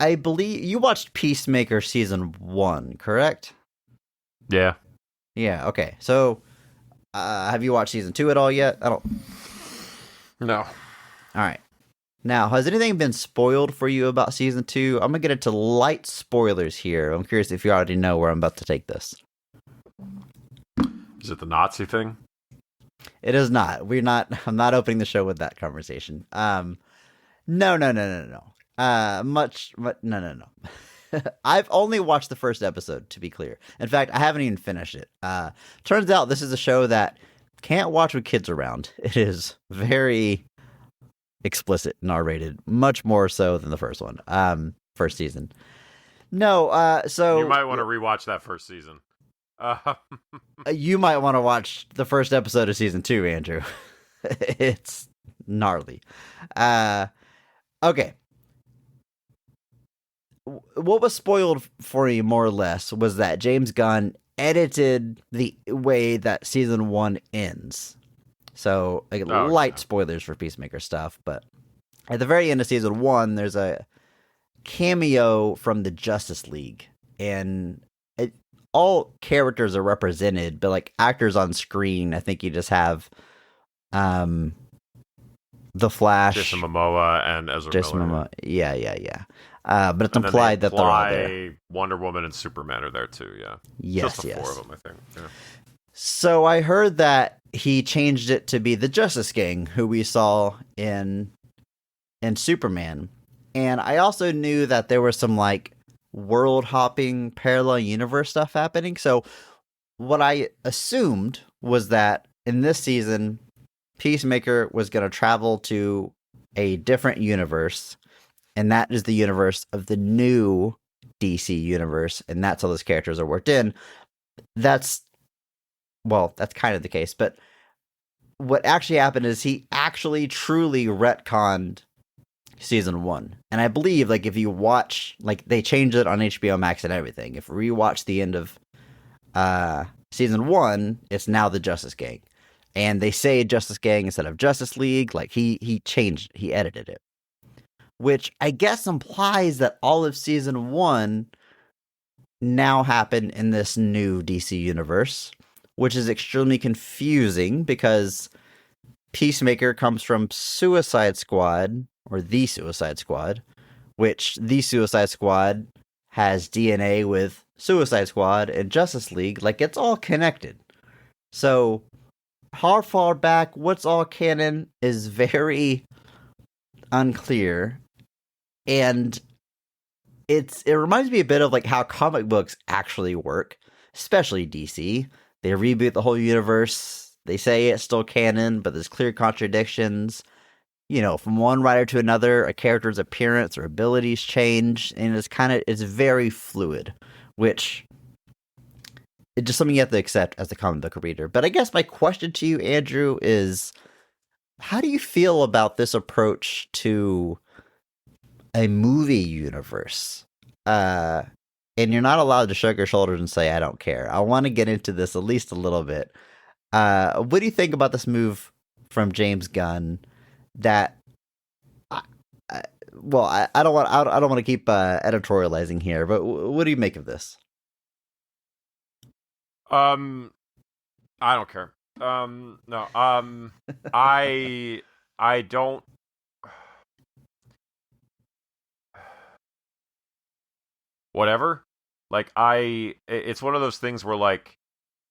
I believe you watched Peacemaker season 1, correct? Yeah. Yeah. Okay. So, have you watched season 2 at all yet? I don't. No. All right. Now, has anything been spoiled for you about season 2? I'm gonna get into light spoilers here. I'm curious if you already know where I'm about to take this. Is it the Nazi thing? It is not. We're not. I'm not opening the show with that conversation. No. No. No. I've only watched the first episode, to be clear. In fact, I haven't even finished it. Turns out this is a show that can't watch with kids around. It is very explicit and R-rated, much more so than the first one, first season. No, so you might want to rewatch that first season. You might want to watch the first episode of season 2, Andrew. It's gnarly. Okay. What was spoiled for me, more or less, was that James Gunn edited the way that season 1 ends. So, light spoilers for Peacemaker stuff, but at the very end of season 1, there's a cameo from the Justice League, and all characters are represented, but like actors on screen, I think you just have the Flash, Jason Momoa, and Ezra Miller. Yeah. But it's implied that they're all there. Wonder Woman and Superman are there too. Yeah. Yes, just the 4 of them, I think. Yeah. So I heard that he changed it to be the Justice Gang, who we saw in Superman, and I also knew that there was some like world hopping parallel universe stuff happening. So what I assumed was that in this season, Peacemaker was going to travel to a different universe, and that is the universe of the new DC universe, and that's how those characters are worked in. That's kind of the case, but what actually happened is he actually truly retconned season 1. And I believe, like, if you watch, like, they changed it on HBO Max and everything. If we watch the end of season 1, it's now the Justice Gang. And they say Justice Gang instead of Justice League. Like, he changed, he edited it. Which I guess implies that all of season 1 now happened in this new DC universe, which is extremely confusing because Peacemaker comes from Suicide Squad, or the Suicide Squad, which the Suicide Squad has DNA with Suicide Squad and Justice League. Like, it's all connected. So, how far back, what's all canon is very unclear. And it reminds me a bit of like how comic books actually work, especially DC. They reboot the whole universe. They say it's still canon, but there's clear contradictions. You know, from one writer to another, a character's appearance or abilities change, and it's very fluid, which it's just something you have to accept as a comic book reader. But I guess my question to you, Andrew, is how do you feel about this approach to a movie universe? And you're not allowed to shrug your shoulders and say, I don't care. I want to get into this at least a little bit. What do you think about this move from James Gunn? That, I don't want to keep editorializing here, but what do you make of this? I don't care. No. I don't. Whatever. Like, it's one of those things where, like,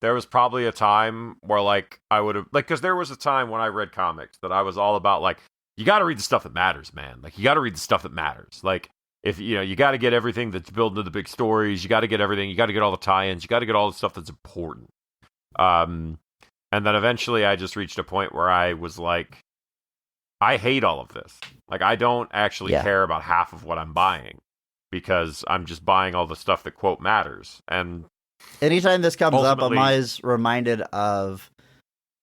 there was probably a time where, like, I would have, like, because there was a time when I read comics that I was all about, like, you got to read the stuff that matters, man. Like, you got to read the stuff that matters. Like, if, you know, you got to get everything that's built into the big stories. You got to get everything. You got to get all the tie-ins. You got to get all the stuff that's important. And then eventually I just reached a point where I was like, I hate all of this. Like, I don't actually care about half of what I'm buying because I'm just buying all the stuff that, quote, matters. And anytime this comes up, I'm always reminded of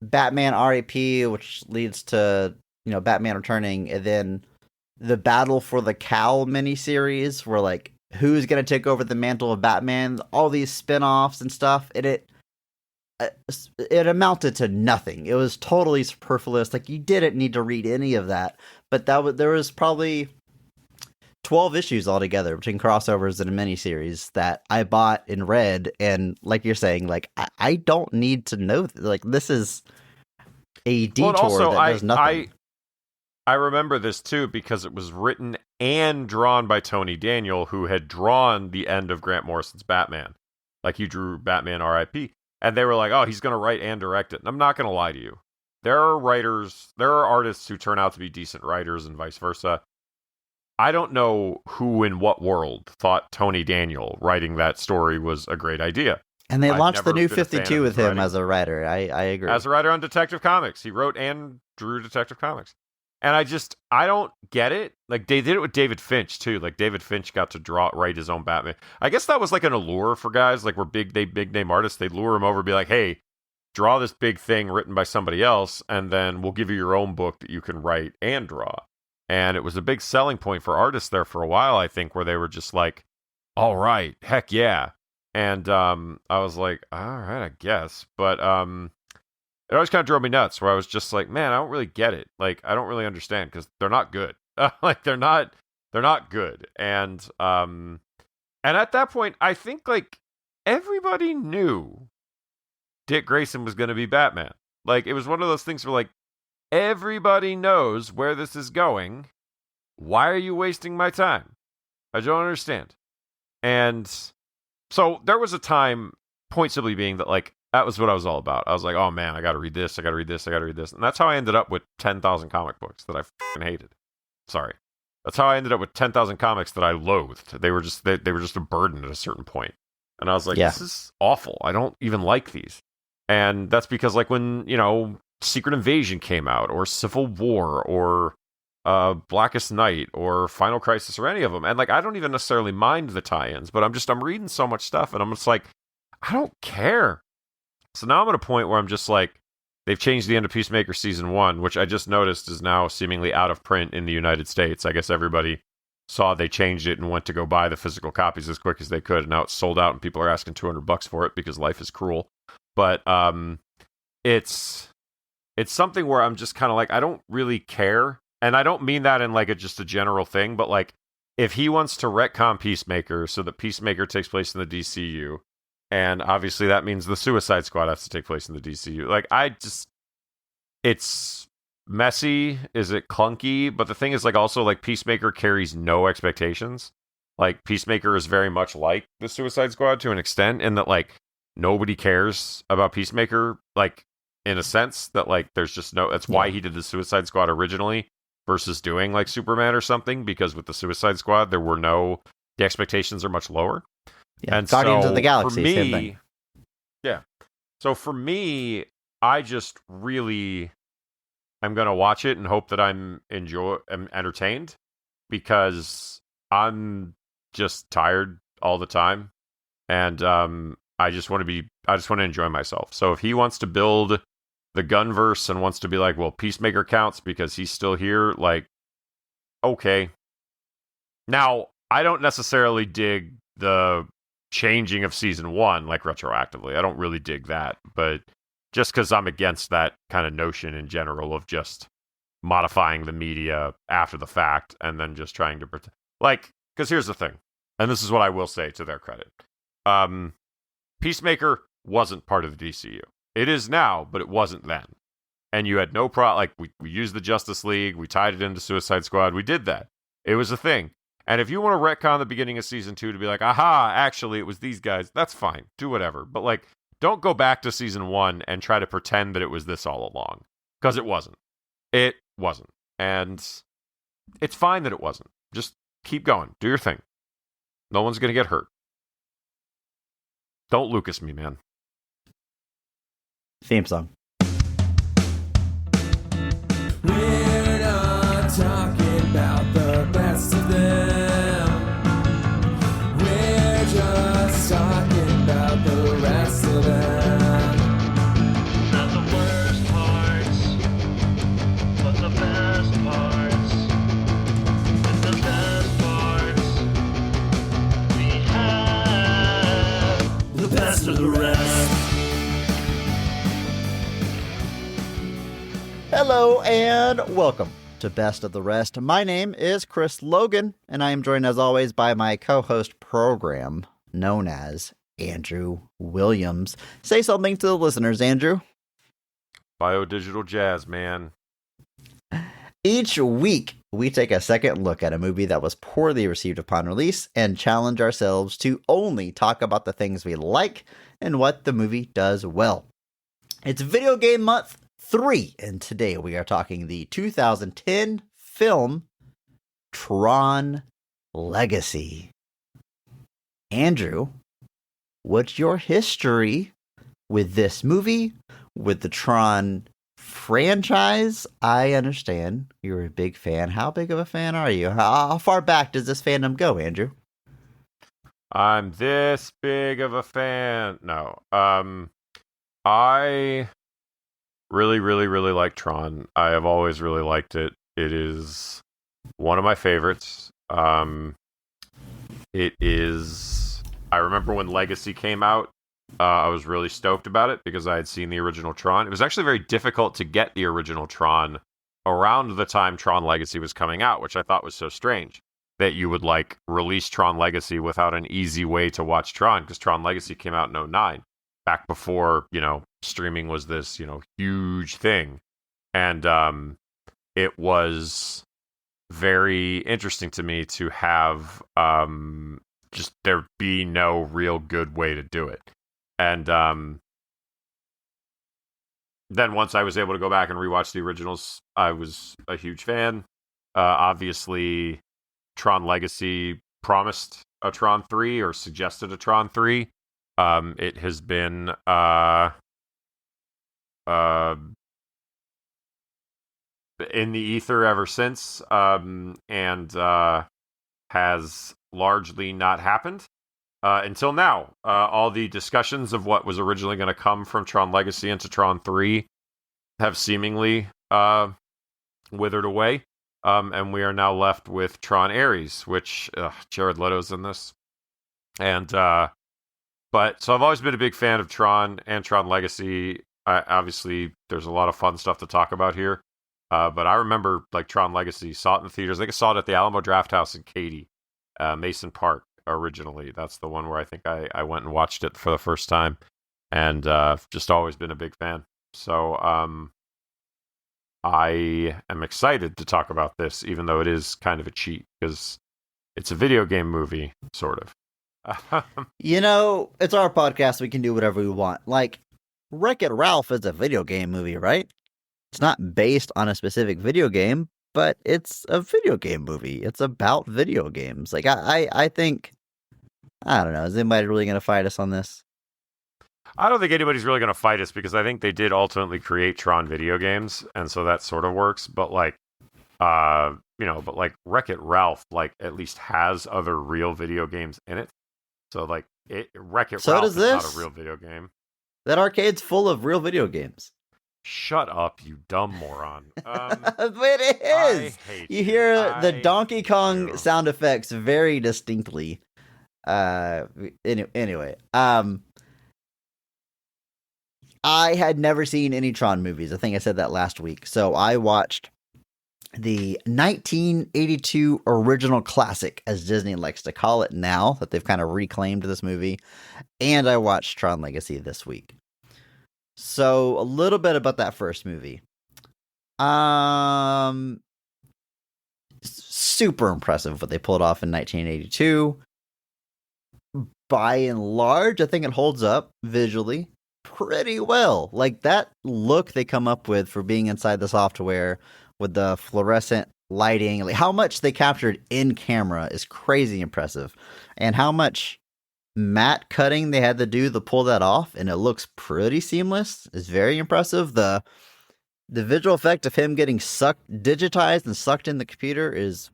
Batman R.I.P., which leads to, you know, Batman Returning, and then the Battle for the Cowl miniseries, where, like, who's going to take over the mantle of Batman, all these spin-offs and stuff, and it amounted to nothing. It was totally superfluous. Like, you didn't need to read any of that. But there was probably 12 issues altogether between crossovers and a miniseries that I bought and read. And like you're saying, like, I don't need to know. Like, this is a detour also, that does nothing. I remember this too because it was written and drawn by Tony Daniel, who had drawn the end of Grant Morrison's Batman. Like, he drew Batman R.I.P. And they were like, oh, he's going to write and direct it. And I'm not going to lie to you. There are artists who turn out to be decent writers and vice versa. I don't know who in what world thought Tony Daniel writing that story was a great idea. And they launched the New 52 with him as a writer. I agree. As a writer on Detective Comics. He wrote and drew Detective Comics. And I don't get it. Like, they did it with David Finch, too. Like, David Finch got to write his own Batman. I guess that was like an allure for guys. Like, we're big name artists. They'd lure him over and be like, hey, draw this big thing written by somebody else, and then we'll give you your own book that you can write and draw. And it was a big selling point for artists there for a while, I think, where they were just like, all right, heck yeah. And I was like, all right, I guess. But it always kind of drove me nuts, where I was just like, man, I don't really get it. Like, I don't really understand, because they're not good. Like, they're not good. And at that point, I think, like, everybody knew Dick Grayson was going to be Batman. Like, it was one of those things where, like, everybody knows where this is going. Why are you wasting my time? I don't understand. And so there was a time, point simply being that, like, that was what I was all about. I was like, oh man, I got to read this. And that's how I ended up with 10,000 comic books that I fucking hated. Sorry. That's how I ended up with 10,000 comics that I loathed. They were just a burden at a certain point. And I was like, This is awful. I don't even like these. And that's because, like, when, Secret Invasion came out, or Civil War, or Blackest Night, or Final Crisis, or any of them, and, like, I don't even necessarily mind the tie-ins, but I'm reading so much stuff, and I'm just like, I don't care. So now I'm at a point where I'm just like, they've changed the end of Peacemaker Season 1, which I just noticed is now seemingly out of print in the United States. I guess everybody saw they changed it and went to go buy the physical copies as quick as they could, and now it's sold out, and people are asking $200 for it because life is cruel. But it's something where I'm just kind of like, I don't really care. And I don't mean that in like just a general thing, but like, if he wants to retcon Peacemaker so that Peacemaker takes place in the DCU, and obviously that means the Suicide Squad has to take place in the DCU. Like, it's messy. Is it clunky? But the thing is, like, also, like, Peacemaker carries no expectations. Like, Peacemaker is very much like the Suicide Squad to an extent, in that, like, nobody cares about Peacemaker, like, in a sense that, like, there's just no... That's why he did the Suicide Squad originally versus doing, like, Superman or something, because with the Suicide Squad, there were no... The expectations are much lower. Yeah, and Guardians of the Galaxy, same thing. Yeah. So for me, I just really... I'm going to watch it and hope that I'm entertained, because I'm just tired all the time. And I just want to enjoy myself. So if he wants to build the Gunverse and wants to be like, well, Peacemaker counts because he's still here, like, okay. Now, I don't necessarily dig the changing of season 1, like, retroactively. I don't really dig that, but just because I'm against that kind of notion in general of just modifying the media after the fact and then just trying to pretend. Like, because here's the thing, and this is what I will say to their credit. Peacemaker wasn't part of the DCU. It is now, but it wasn't then. And you had no problem. Like, we used the Justice League, we tied it into Suicide Squad, we did that. It was a thing. And if you want to retcon the beginning of season 2 to be like, aha, actually, it was these guys, that's fine. Do whatever. But, like, don't go back to season 1 and try to pretend that it was this all along. Because it wasn't. It wasn't. And it's fine that it wasn't. Just keep going. Do your thing. No one's going to get hurt. Don't Lucas me, man. Theme song. We're not talking about the best of them. We're just talking about the rest of them. Not the worst parts, but the best parts. And the best parts we have. The best of the rest. Hello and welcome to Best of the Rest. My name is Chris Logan, and I am joined as always by my co-host program, known as Andrew Williams. Say something to the listeners, Andrew. Biodigital jazz, man. Each week, we take a second look at a movie that was poorly received upon release and challenge ourselves to only talk about the things we like and what the movie does well. It's Video Game Month 3, and today we are talking the 2010 film Tron Legacy. Andrew, what's your history with this movie, with the Tron franchise? I understand you're a big fan. How big of a fan are you? How far back does this fandom go, Andrew? I'm this big of a fan. No. I really like Tron. I have always really liked it. It is one of my favorites. It is... I remember when Legacy came out, I was really stoked about it because I had seen the original Tron. It was actually very difficult to get the original Tron around the time Tron Legacy was coming out, which I thought was so strange that you would like release Tron Legacy without an easy way to watch Tron, because Tron Legacy came out in 2009, back before, streaming was this, huge thing. And it was very interesting to me to have just there be no real good way to do it. And then once I was able to go back and rewatch the originals, I was a huge fan. Obviously, Tron Legacy promised a Tron 3 or suggested a Tron 3. It has been in the ether ever since, and has largely not happened. Until now, all the discussions of what was originally going to come from Tron Legacy into Tron 3 have seemingly withered away, and we are now left with Tron Ares, which Jared Leto's in this. And but so I've always been a big fan of Tron and Tron Legacy. Obviously, there's a lot of fun stuff to talk about here, but I remember like Tron Legacy, saw it in the theaters. I think I saw it at the Alamo Drafthouse in Katy, Mason Park. Originally, that's the one where I think I went and watched it for the first time, and just always been a big fan. So I am excited to talk about this, even though it is kind of a cheat because it's a video game movie, sort of. It's our podcast. We can do whatever we want. Like, Wreck-It Ralph is a video game movie, right? It's not based on a specific video game, but it's a video game movie. It's about video games. Like, I think... I don't know. Is anybody really going to fight us on this? I don't think anybody's really going to fight us because I think they did ultimately create Tron video games, and so that sort of works. But Wreck-It Ralph, at least has other real video games in it. So Wreck-It Ralph is not a real video game. That arcade's full of real video games. Shut up, you dumb moron. But it is. You hear the Donkey Kong sound effects very distinctly. Anyway, I had never seen any Tron movies. I think I said that last week. So I watched the 1982 original classic, as Disney likes to call it now, that they've kind of reclaimed this movie. And I watched Tron Legacy this week. So a little bit about that first movie. Super impressive what they pulled off in 1982. By and large, I think it holds up visually pretty well. Like, that look they come up with for being inside the software with the fluorescent lighting, like how much they captured in camera is crazy impressive. And how much matte cutting they had to do to pull that off, and it looks pretty seamless, is very impressive. The visual effect of him getting digitized and sucked in the computer is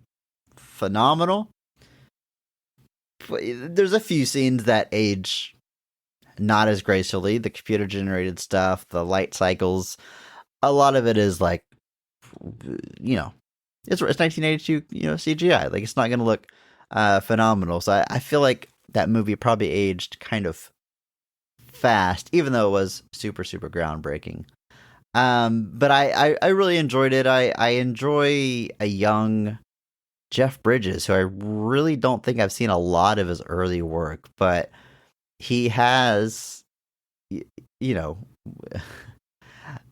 phenomenal. There's a few scenes that age not as gracefully. The computer generated stuff, the light cycles, a lot of it is like, it's 1982, CGI. Like, it's not going to look phenomenal. So I feel like that movie probably aged kind of fast, even though it was super, super groundbreaking. But I really enjoyed it. I enjoy a young Jeff Bridges, who I really don't think I've seen a lot of his early work, but he has, you know,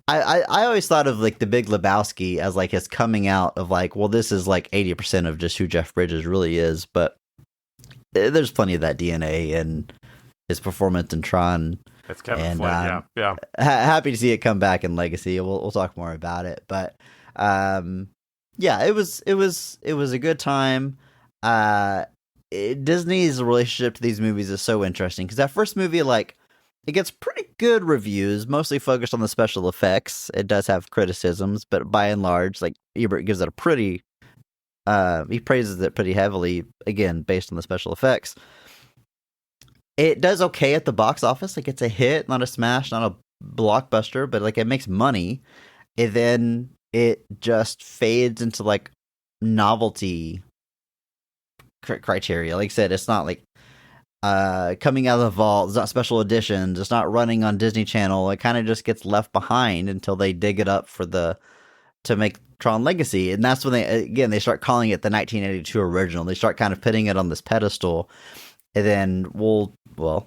I always thought of like The Big Lebowski as like his coming out of like, well, this is like 80% of just who Jeff Bridges really is, but there's plenty of that DNA in his performance in Tron. It's Kevin And, Flynn, yeah. Happy to see it come back in Legacy. We'll talk more about it, but yeah, it was a good time. Disney's relationship to these movies is so interesting because that first movie, like, it gets pretty good reviews, mostly focused on the special effects. It does have criticisms, but by and large, like, Ebert gives it a pretty, he praises it pretty heavily, again, based on the special effects. It does okay at the box office. Like, it's a hit, not a smash, not a blockbuster, but like it makes money. And then it just fades into like novelty criteria. Like I said, it's not like coming out of the vault. It's not special editions. It's not running on Disney Channel. It kind of just gets left behind until they dig it up to make Tron Legacy. And that's when they start calling it the 1982 original. They start kind of putting it on this pedestal. And then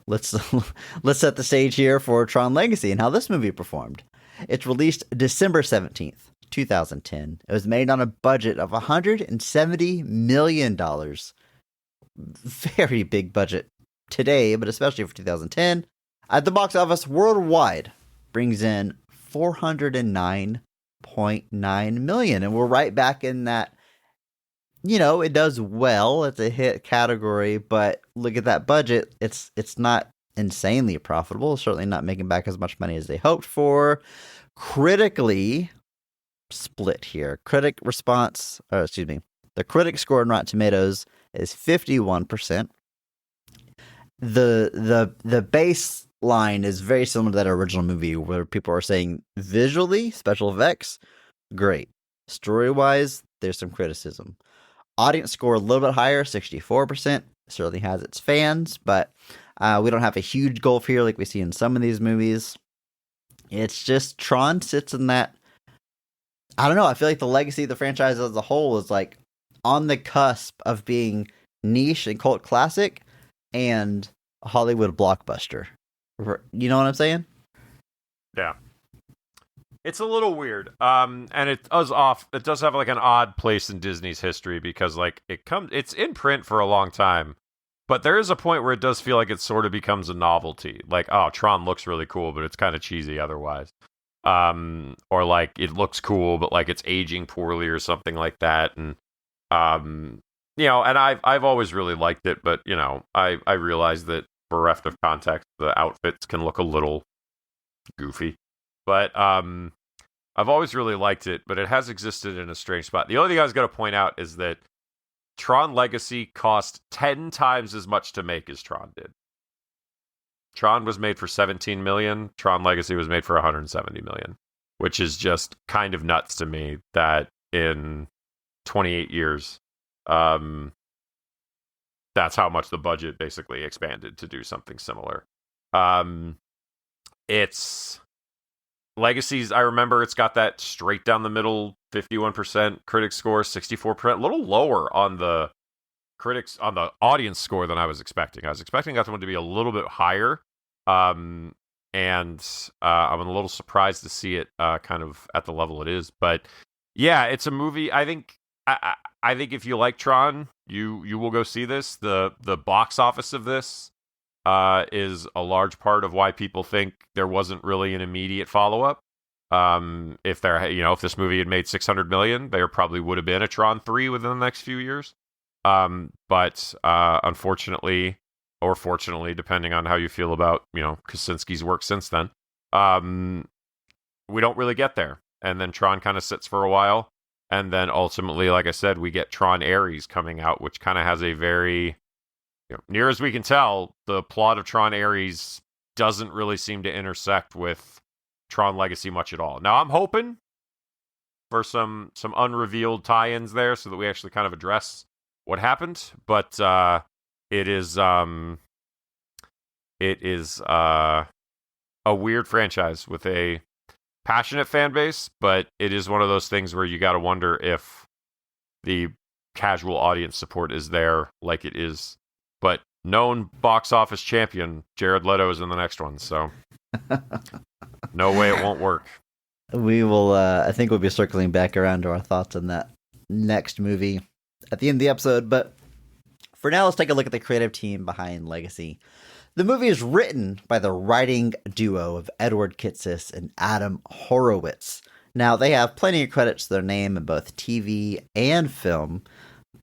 let's set the stage here for Tron Legacy and how this movie performed. It's released December 17th, 2010. It was made on a budget of $170 million. Very big budget today, but especially for 2010. At the box office worldwide, brings in $409.9 million. And we're right back in that, it does well. It's a hit category, but look at that budget. It's not insanely profitable. Certainly not making back as much money as they hoped for. Critically split here. The critic score on Rotten Tomatoes is 51%. The baseline is very similar to that original movie where people are saying visually, special effects, great. Story-wise, there's some criticism. Audience score a little bit higher, 64%. Certainly has its fans, but we don't have a huge gulf here like we see in some of these movies. It's just Tron sits in that. I don't know. I feel like the legacy of the franchise as a whole is like on the cusp of being niche and cult classic and a Hollywood blockbuster. You know what I'm saying? Yeah. It's a little weird. And it does have like an odd place in Disney's history because like it's in print for a long time. But there is a point where it does feel like it sort of becomes a novelty. Like, oh, Tron looks really cool, but it's kind of cheesy otherwise. Or like it looks cool, but like it's aging poorly or something like that. And and I've always really liked it, but I realize that bereft of context, the outfits can look a little goofy. But I've always really liked it, but it has existed in a strange spot. The only thing I was going to point out is that Tron Legacy cost 10 times as much to make as Tron did. Tron was made for $17 million. Tron Legacy was made for $170 million, which is just kind of nuts to me that in 28 years, that's how much the budget basically expanded to do something similar. It's Legacies, I remember it's got that straight down the middle 51% critic score, 64%, a little lower on the audience score than I was expecting. I was expecting that one to be a little bit higher. And I'm a little surprised to see it kind of at the level it is. But yeah, it's a movie. I think if you like Tron, you will go see this. The box office of this is a large part of why people think there wasn't really an immediate follow-up. If this movie had made $600 million, there probably would have been a Tron 3 within the next few years. But unfortunately, or fortunately, depending on how you feel about, Kosinski's work since then, we don't really get there. And then Tron kind of sits for a while. And then ultimately, like I said, we get Tron Ares coming out, which kind of has a very... near as we can tell, the plot of Tron Ares doesn't really seem to intersect with Tron Legacy much at all. Now, I'm hoping for some unrevealed tie-ins there so that we actually kind of address what happened. But it is a weird franchise with a passionate fan base, but it is one of those things where you got to wonder if the casual audience support is there like it is. But known box office champion Jared Leto is in the next one, so no way it won't work. We will, I think we'll be circling back around to our thoughts on that next movie at the end of the episode. But for now, let's take a look at the creative team behind Legacy. The movie is written by the writing duo of Edward Kitsis and Adam Horowitz. Now, they have plenty of credits to their name in both TV and film,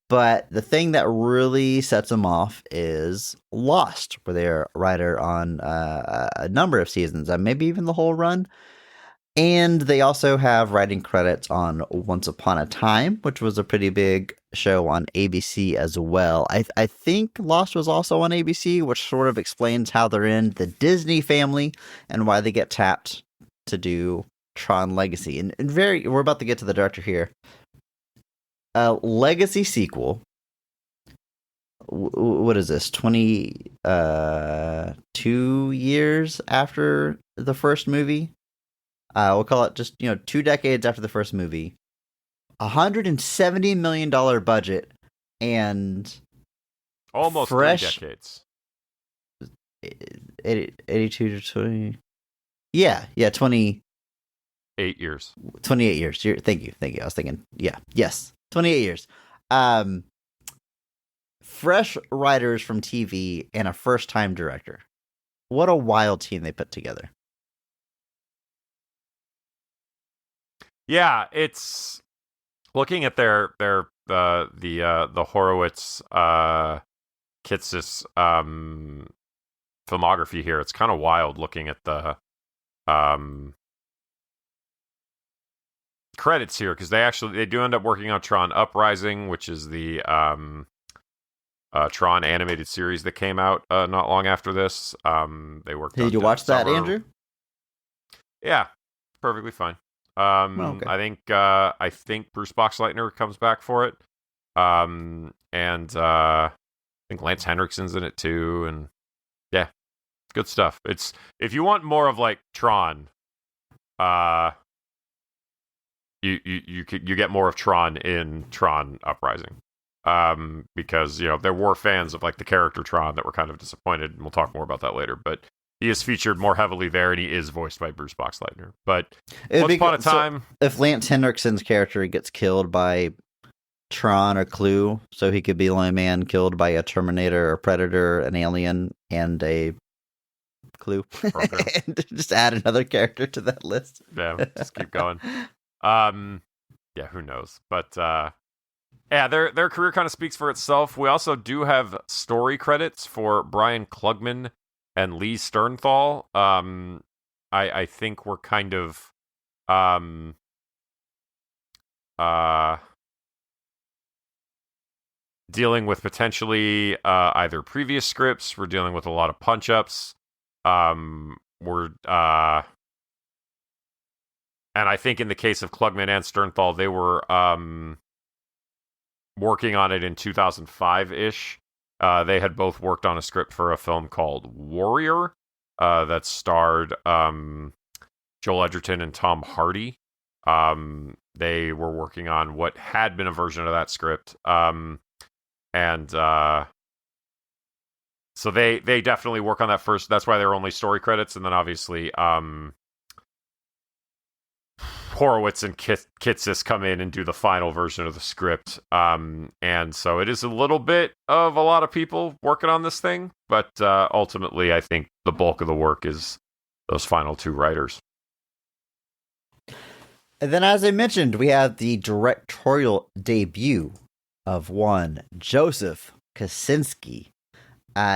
but the thing that really sets them off is Lost, where they're a writer on a number of seasons, maybe even the whole run. And they also have writing credits on Once Upon a Time, which was a pretty big show on ABC as well. I think Lost was also on ABC, which sort of explains how they're in the Disney family and why they get tapped to do Tron Legacy. And we're about to get to the director here. A Legacy sequel. What is this? 22 years after the first movie? We'll call it just, 2 decades after the first movie. $170 million budget and almost fresh 3 decades. 82 to 20. Yeah, 28 years. 28 years. Thank you. I was thinking, yes, 28 years. Fresh writers from TV and a first-time director. What a wild team they put together. Yeah, it's looking at the Horowitz Kitsis filmography here. It's kind of wild looking at the credits here, because they do end up working on Tron Uprising, which is the Tron animated series that came out not long after this. They worked. Did you watch that, Andrew? Yeah, perfectly fine. Okay. I think Bruce Boxleitner comes back for it. And I think Lance Henriksen's in it too, and yeah, good stuff. It's, if you want more of like Tron, you get more of Tron in Tron Uprising. Because there were fans of like the character Tron that were kind of disappointed, and we'll talk more about that later, but he is featured more heavily there, and he is voiced by Bruce Boxleitner. But Once Upon a Time... So if Lance Henriksen's character gets killed by Tron or Clue, so he could be the only man killed by a Terminator or Predator, an alien, and a Clue. Okay. And just add another character to that list. Yeah, just keep going. Yeah, who knows? But yeah, their career kind of speaks for itself. We also do have story credits for Brian Klugman and Lee Sternthal. I think we're kind of dealing with potentially either previous scripts. We're dealing with a lot of punch-ups. And I think in the case of Klugman and Sternthal, they were working on it in 2005-ish. They had both worked on a script for a film called Warrior that starred Joel Edgerton and Tom Hardy. They were working on what had been a version of that script. So they definitely work on that first. That's why they're only story credits. And then obviously Horowitz and Kitsis come in and do the final version of the script. And so it is a little bit of a lot of people working on this thing, but ultimately I think the bulk of the work is those final 2 writers. And then, as I mentioned, we have the directorial debut of one Joseph Kosinski.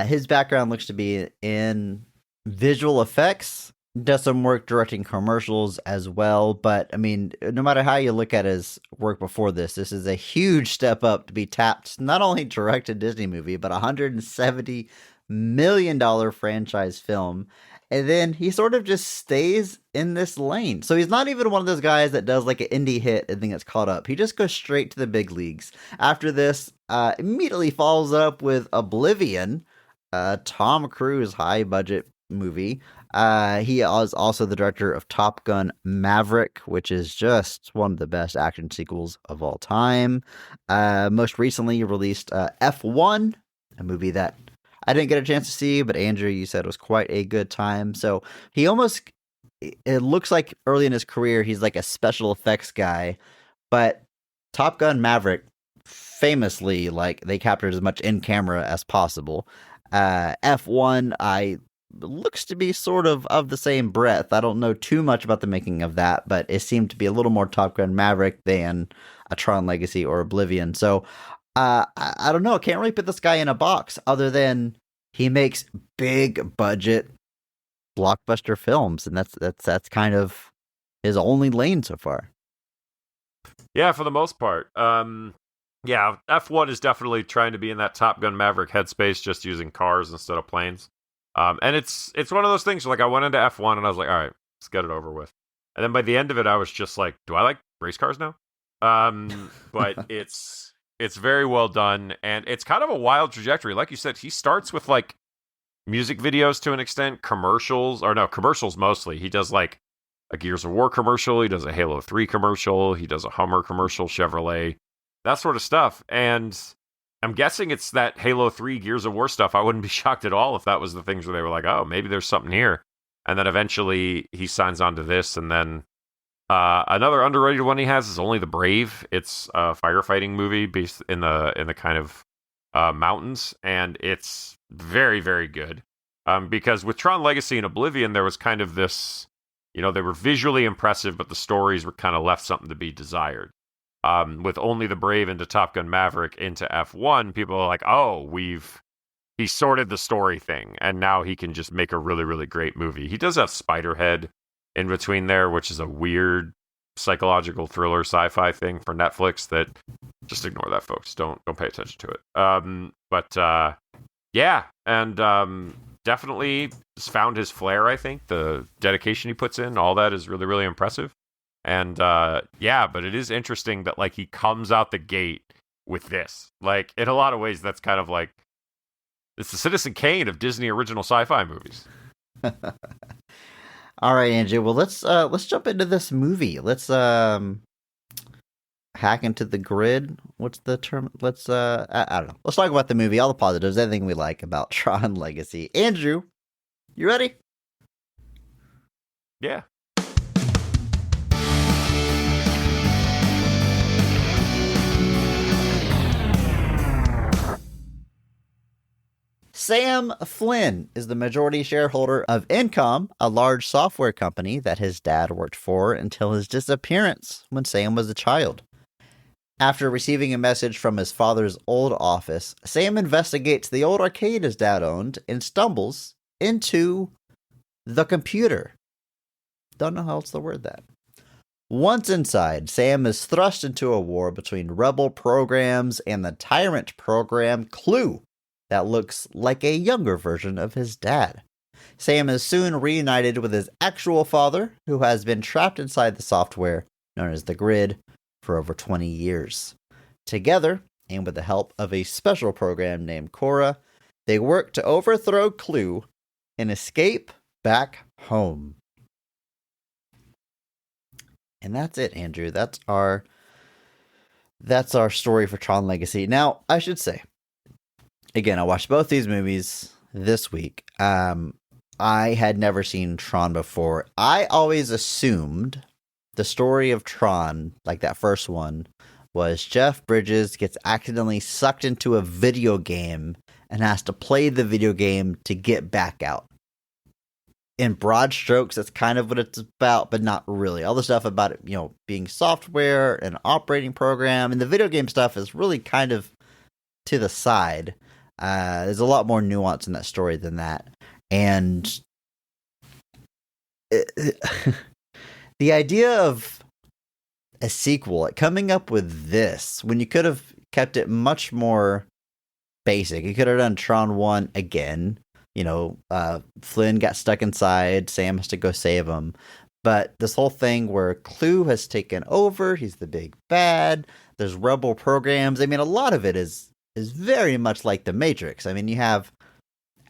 His background looks to be in visual effects. Does some work directing commercials as well, but I mean, no matter how you look at his work before this is a huge step up to be tapped, not only direct a Disney movie, but $170 million franchise film. And then he sort of just stays in this lane. So he's not even one of those guys that does like an indie hit and then gets caught up. He just goes straight to the big leagues. After this, immediately follows up with Oblivion, Tom Cruise high budget movie. He is also the director of Top Gun Maverick, which is just one of the best action sequels of all time. Most recently, he released F1, a movie that I didn't get a chance to see, but Andrew, you said was quite a good time. So he almost, it looks like early in his career, he's like a special effects guy, but Top Gun Maverick, famously, like they captured as much in camera as possible. F1, looks to be sort of the same breadth. I don't know too much about the making of that, but it seemed to be a little more Top Gun Maverick than a Tron Legacy or Oblivion. So I don't know. I can't really put this guy in a box other than he makes big budget blockbuster films, and that's kind of his only lane so far. Yeah, for the most part. Yeah, F1 is definitely trying to be in that Top Gun Maverick headspace, just using cars instead of planes. And it's one of those things, like I went into F1 and I was like, all right, let's get it over with. And then by the end of it, I was just like, do I like race cars now? But it's very well done, and it's kind of a wild trajectory. Like you said, he starts with like music videos to an extent, commercials mostly. He does like a Gears of War commercial, he does a Halo 3 commercial, he does a Hummer commercial, Chevrolet, that sort of stuff. And I'm guessing it's that Halo 3 Gears of War stuff. I wouldn't be shocked at all if that was the things where they were like, oh, maybe there's something here. And then eventually he signs on to this. And then another underrated one he has is Only the Brave. It's a firefighting movie based in the kind of mountains. And it's very, very good. Because with Tron Legacy and Oblivion, there was kind of this, they were visually impressive, but the stories were kind of left something to be desired. With Only the Brave into Top Gun Maverick into F1, people are like, oh, he sorted the story thing, and now he can just make a really, really great movie. He does have Spiderhead in between there, which is a weird psychological thriller sci-fi thing for Netflix that just ignore that, folks. Don't pay attention to it. Yeah, and definitely found his flair, I think. The dedication he puts in, all that is really, really impressive. And yeah, but it is interesting that like he comes out the gate with this. Like in a lot of ways, that's kind of like it's the Citizen Kane of Disney original sci-fi movies. All right, Andrew. Well, let's jump into this movie. Let's hack into the grid. What's the term? Let's I don't know. Let's talk about the movie, all the positives, everything we like about Tron Legacy. Andrew, you ready? Yeah. Sam Flynn is the majority shareholder of Incom, a large software company that his dad worked for until his disappearance when Sam was a child. After receiving a message from his father's old office, Sam investigates the old arcade his dad owned and stumbles into the computer. Don't know how else to word that. Once inside, Sam is thrust into a war between rebel programs and the tyrant program Clue that looks like a younger version of his dad. Sam is soon reunited with his actual father, who has been trapped inside the software known as the Grid for over 20 years. Together, and with the help of a special program named Cora, they work to overthrow Clue and escape back home. And that's it, Andrew. That's our story for Tron Legacy. Now, I should say, again, I watched both these movies this week. I had never seen Tron before. I always assumed the story of Tron, like that first one, was Jeff Bridges gets accidentally sucked into a video game and has to play the video game to get back out. In broad strokes, that's kind of what it's about, but not really. All the stuff about it, being software and operating program, and the video game stuff is really kind of to the side. There's a lot more nuance in that story than that. And the idea of a sequel, like coming up with this, when you could have kept it much more basic. You could have done Tron 1 again. Flynn got stuck inside. Sam has to go save him. But this whole thing where Clue has taken over, he's the big bad, there's rebel programs. I mean, a lot of it is very much like The Matrix. I mean, you have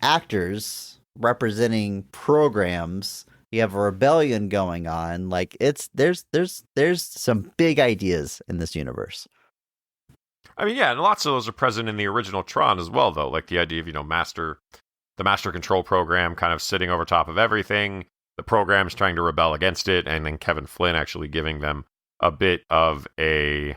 actors representing programs. You have a rebellion going on. Like there's some big ideas in this universe. I mean, yeah, and lots of those are present in the original Tron as well, though. Like the idea of, the master control program kind of sitting over top of everything, the program's trying to rebel against it, and then Kevin Flynn actually giving them a bit of it's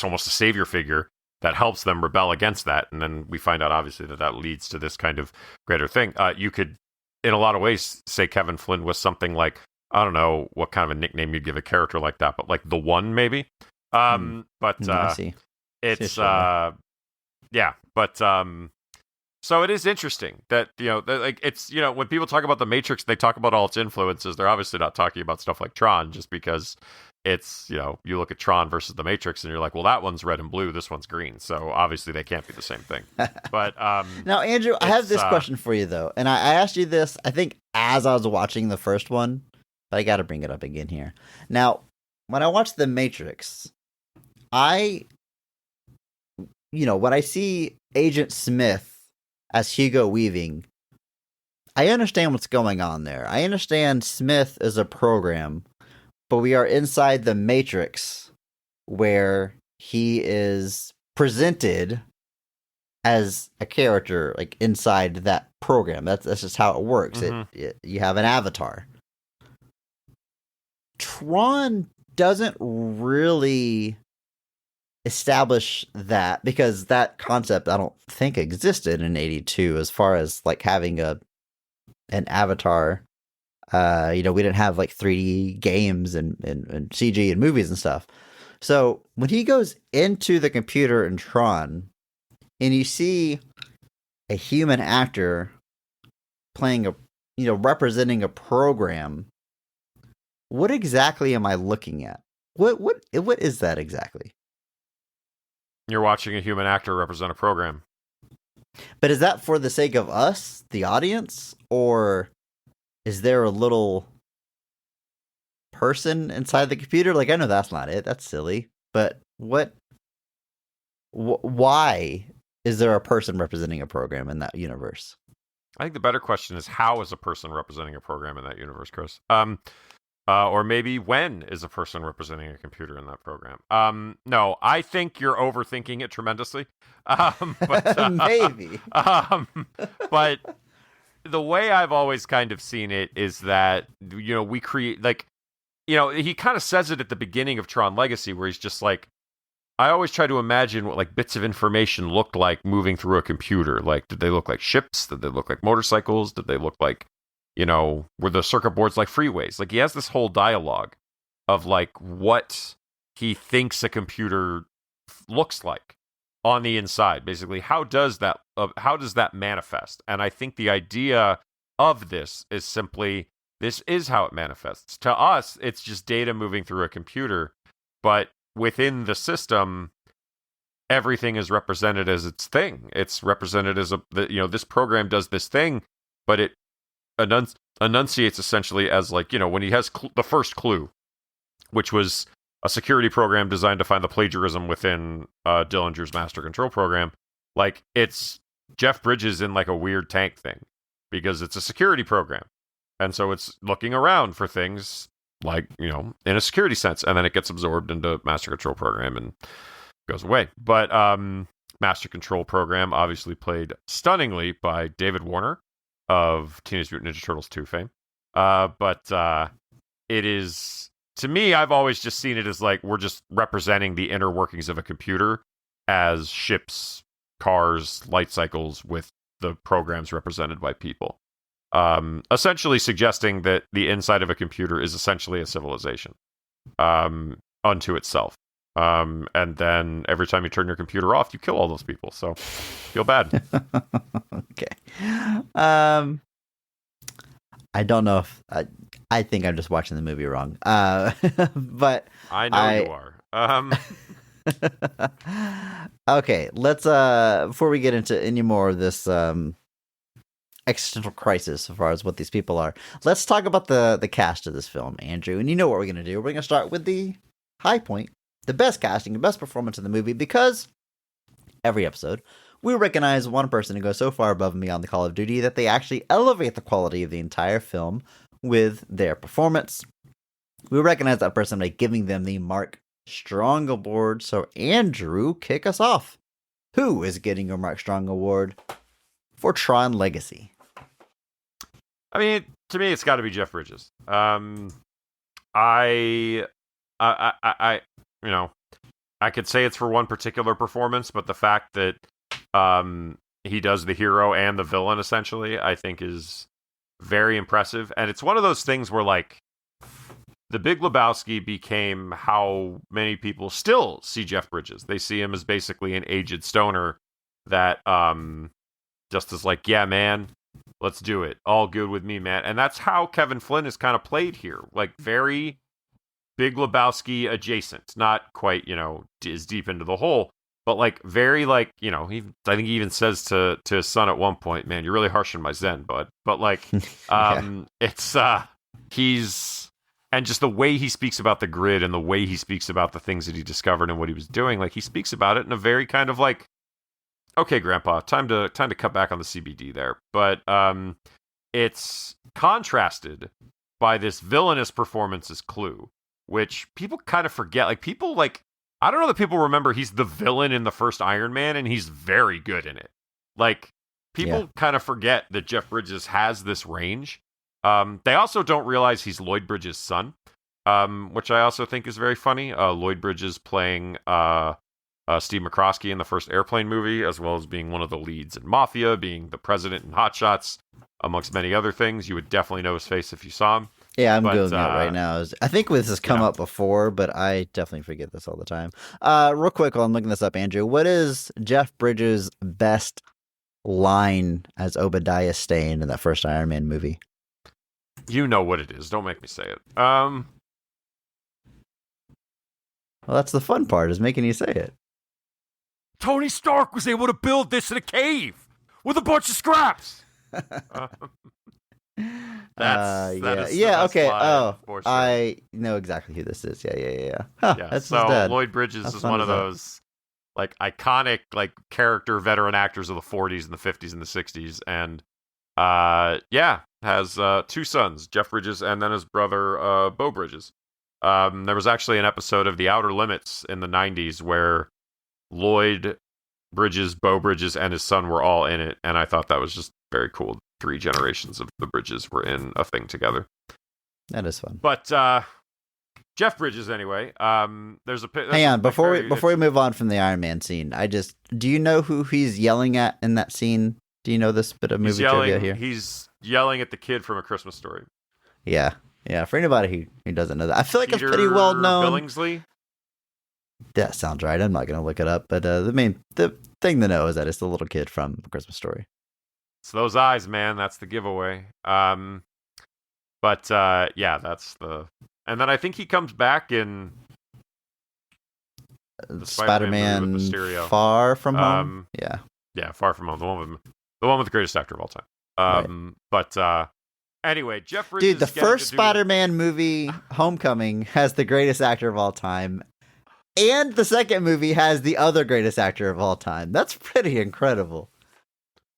almost a savior figure that helps them rebel against that. And then we find out, obviously, that leads to this kind of greater thing. You could, in a lot of ways, say Kevin Flynn was something like, I don't know what kind of a nickname you'd give a character like that, but like the One, maybe. But I see. it's so it is interesting that it's when people talk about the Matrix, they talk about all its influences. They're obviously not talking about stuff like Tron, just because it's you look at Tron versus the Matrix and you're like, well, that one's red and blue, this one's green, so obviously they can't be the same thing. But now, Andrew, I have this question for you though, and I asked you this, I think, as I was watching the first one, but I got to bring it up again here. Now, when I watched the Matrix, when I see Agent Smith as Hugo Weaving, I understand what's going on there. I understand Smith is a program, but we are inside the Matrix where he is presented as a character, like inside that program. That's just how it works. Mm-hmm. You have an avatar. Tron doesn't really establish that, because that concept I don't think existed in 82 as far as like having an avatar. We didn't have like 3D games and CG and movies and stuff. So when he goes into the computer in Tron and you see a human actor playing representing a program, what exactly am I looking at? What is that exactly? You're watching a human actor represent a program. But is that for the sake of us, the audience, or is there a little person inside the computer? Like, I know that's not it. That's silly. But why is there a person representing a program in that universe? I think the better question is, how is a person representing a program in that universe, Chris? Or maybe when is a person representing a computer in that program? No, I think you're overthinking it tremendously. But maybe. But the way I've always kind of seen it is that, we create, like, he kind of says it at the beginning of Tron Legacy, where he's just like, I always try to imagine what like bits of information looked like moving through a computer. Like, did they look like ships? Did they look like motorcycles? Did they look like, were the circuit boards like freeways? Like, he has this whole dialogue of like what he thinks a computer looks like on the inside. Basically, how does that manifest? And I think the idea of this is simply, this is how it manifests. To us, it's just data moving through a computer, but within the system, everything is represented as its thing. It's represented as this program does this thing, but it enunciates essentially as like, when he has the first clue, which was a security program designed to find the plagiarism within Dillinger's master control program. Like, it's Jeff Bridges in like a weird tank thing, because it's a security program. And so it's looking around for things like, in a security sense, and then it gets absorbed into master control program and goes away. But master control program obviously played stunningly by David Warner of Teenage Mutant Ninja Turtles 2 fame. But it is, to me, I've always just seen it as like, we're just representing the inner workings of a computer as ships, cars, light cycles, with the programs represented by people. Essentially suggesting that the inside of a computer is essentially a civilization unto itself. And then every time you turn your computer off, you kill all those people. So feel bad. Okay. I don't know if I think I'm just watching the movie wrong. But I know you are. Okay, let's before we get into any more of this existential crisis as far as what these people are, let's talk about the cast of this film, Andrew. And you know what we're gonna do. We're gonna start with the high point, the best casting, the best performance in the movie, because every episode we recognize one person who goes so far above and beyond the Call of Duty that they actually elevate the quality of the entire film with their performance. We recognize that person by giving them the Mark Strong Award. So, Andrew, kick us off. Who is getting your Mark Strong Award for Tron Legacy? I mean, to me, it's got to be Jeff Bridges. I you know, I could say it's for one particular performance, but the fact that he does the hero and the villain essentially, I think is very impressive. And it's one of those things where, like, The Big Lebowski became how many people still see Jeff Bridges. They see him as basically an aged stoner that just is like, yeah, man, let's do it. All good with me, man. And that's how Kevin Flynn is kind of played here. Like, very Big Lebowski adjacent. Not quite, as deep into the hole, but like very like, I think he even says to his son at one point, man, you're really harsh on my Zen, bud. But like, it's, he's, and just the way he speaks about the grid and the way he speaks about the things that he discovered and what he was doing, like he speaks about it in a very kind of like, okay, Grandpa, time to cut back on the CBD there. But it's contrasted by this villainous performance as Clue, which people kind of forget. Like people like, I don't know that people remember he's the villain in the first Iron Man, and he's very good in it. Like people kind of forget that Jeff Bridges has this range. They also don't realize he's Lloyd Bridges' son, which I also think is very funny. Lloyd Bridges playing Steve McCroskey in the first Airplane movie, as well as being one of the leads in Mafia, being the president in Hot Shots, amongst many other things. You would definitely know his face if you saw him. Yeah, I'm doing that right now. I think this has come up before, but I definitely forget this all the time. Real quick, while I'm looking this up, Andrew, what is Jeff Bridges' best line as Obadiah Stane in that first Iron Man movie? You know what it is. Don't make me say it. Well, that's the fun part, is making you say it. Tony Stark was able to build this in a cave with a bunch of scraps. Okay. Oh, sure. I know exactly who this is. Yeah. Huh, Yeah. That's So his dad. Lloyd Bridges How is fun one is of that? those like iconic like character veteran actors of the 40s and the 50s and the 60s, and has two sons, Jeff Bridges and then his brother Beau Bridges. There was actually an episode of The Outer Limits in the 90s where Lloyd Bridges, Beau Bridges, and his son were all in it, and I thought that was just very cool. 3 generations of the Bridges were in a thing together. That is fun. But Jeff Bridges, anyway. There's a Hang on, before we move on from the Iron Man scene, do you know who he's yelling at in that scene? Do you know this bit of movie trivia here? He's yelling at the kid from A Christmas Story. Yeah. For anybody who doesn't know that, I feel like Peter it's pretty well known. Billingsley. That sounds right. I'm not going to look it up, but the thing to know is that it's the little kid from A Christmas Story. It's those eyes, man. That's the giveaway. That's the. And then I think he comes back in the Spider-Man movie with Mysterio. Far From Home. Yeah, Far From Home. The one with the greatest actor of all time. Right. Anyway, Jeff Bridges. Dude, the first Spider-Man movie, Homecoming, has the greatest actor of all time, and the second movie has the other greatest actor of all time. That's pretty incredible.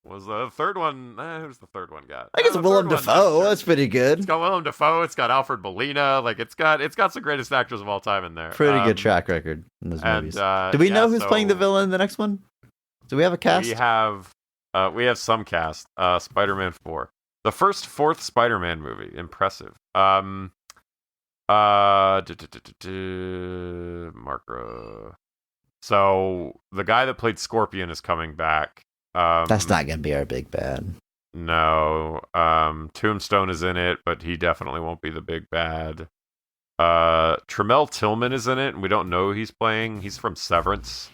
Was the third one? Who's the third one got? I guess Willem Dafoe. That's pretty good. It's got Willem Dafoe. It's got Alfred Molina. Like it's got some greatest actors of all time in there. Pretty good track record in those movies. Do we know who's playing the villain in the next one? Do we have a cast? We have some cast. Spider-Man 4, the fourth Spider-Man movie. Impressive. Mark. So the guy that played Scorpion is coming back. That's not gonna be our big bad. No. Tombstone is in it, but he definitely won't be the big bad. Tremel Tillman is in it, and we don't know who he's playing. He's from Severance.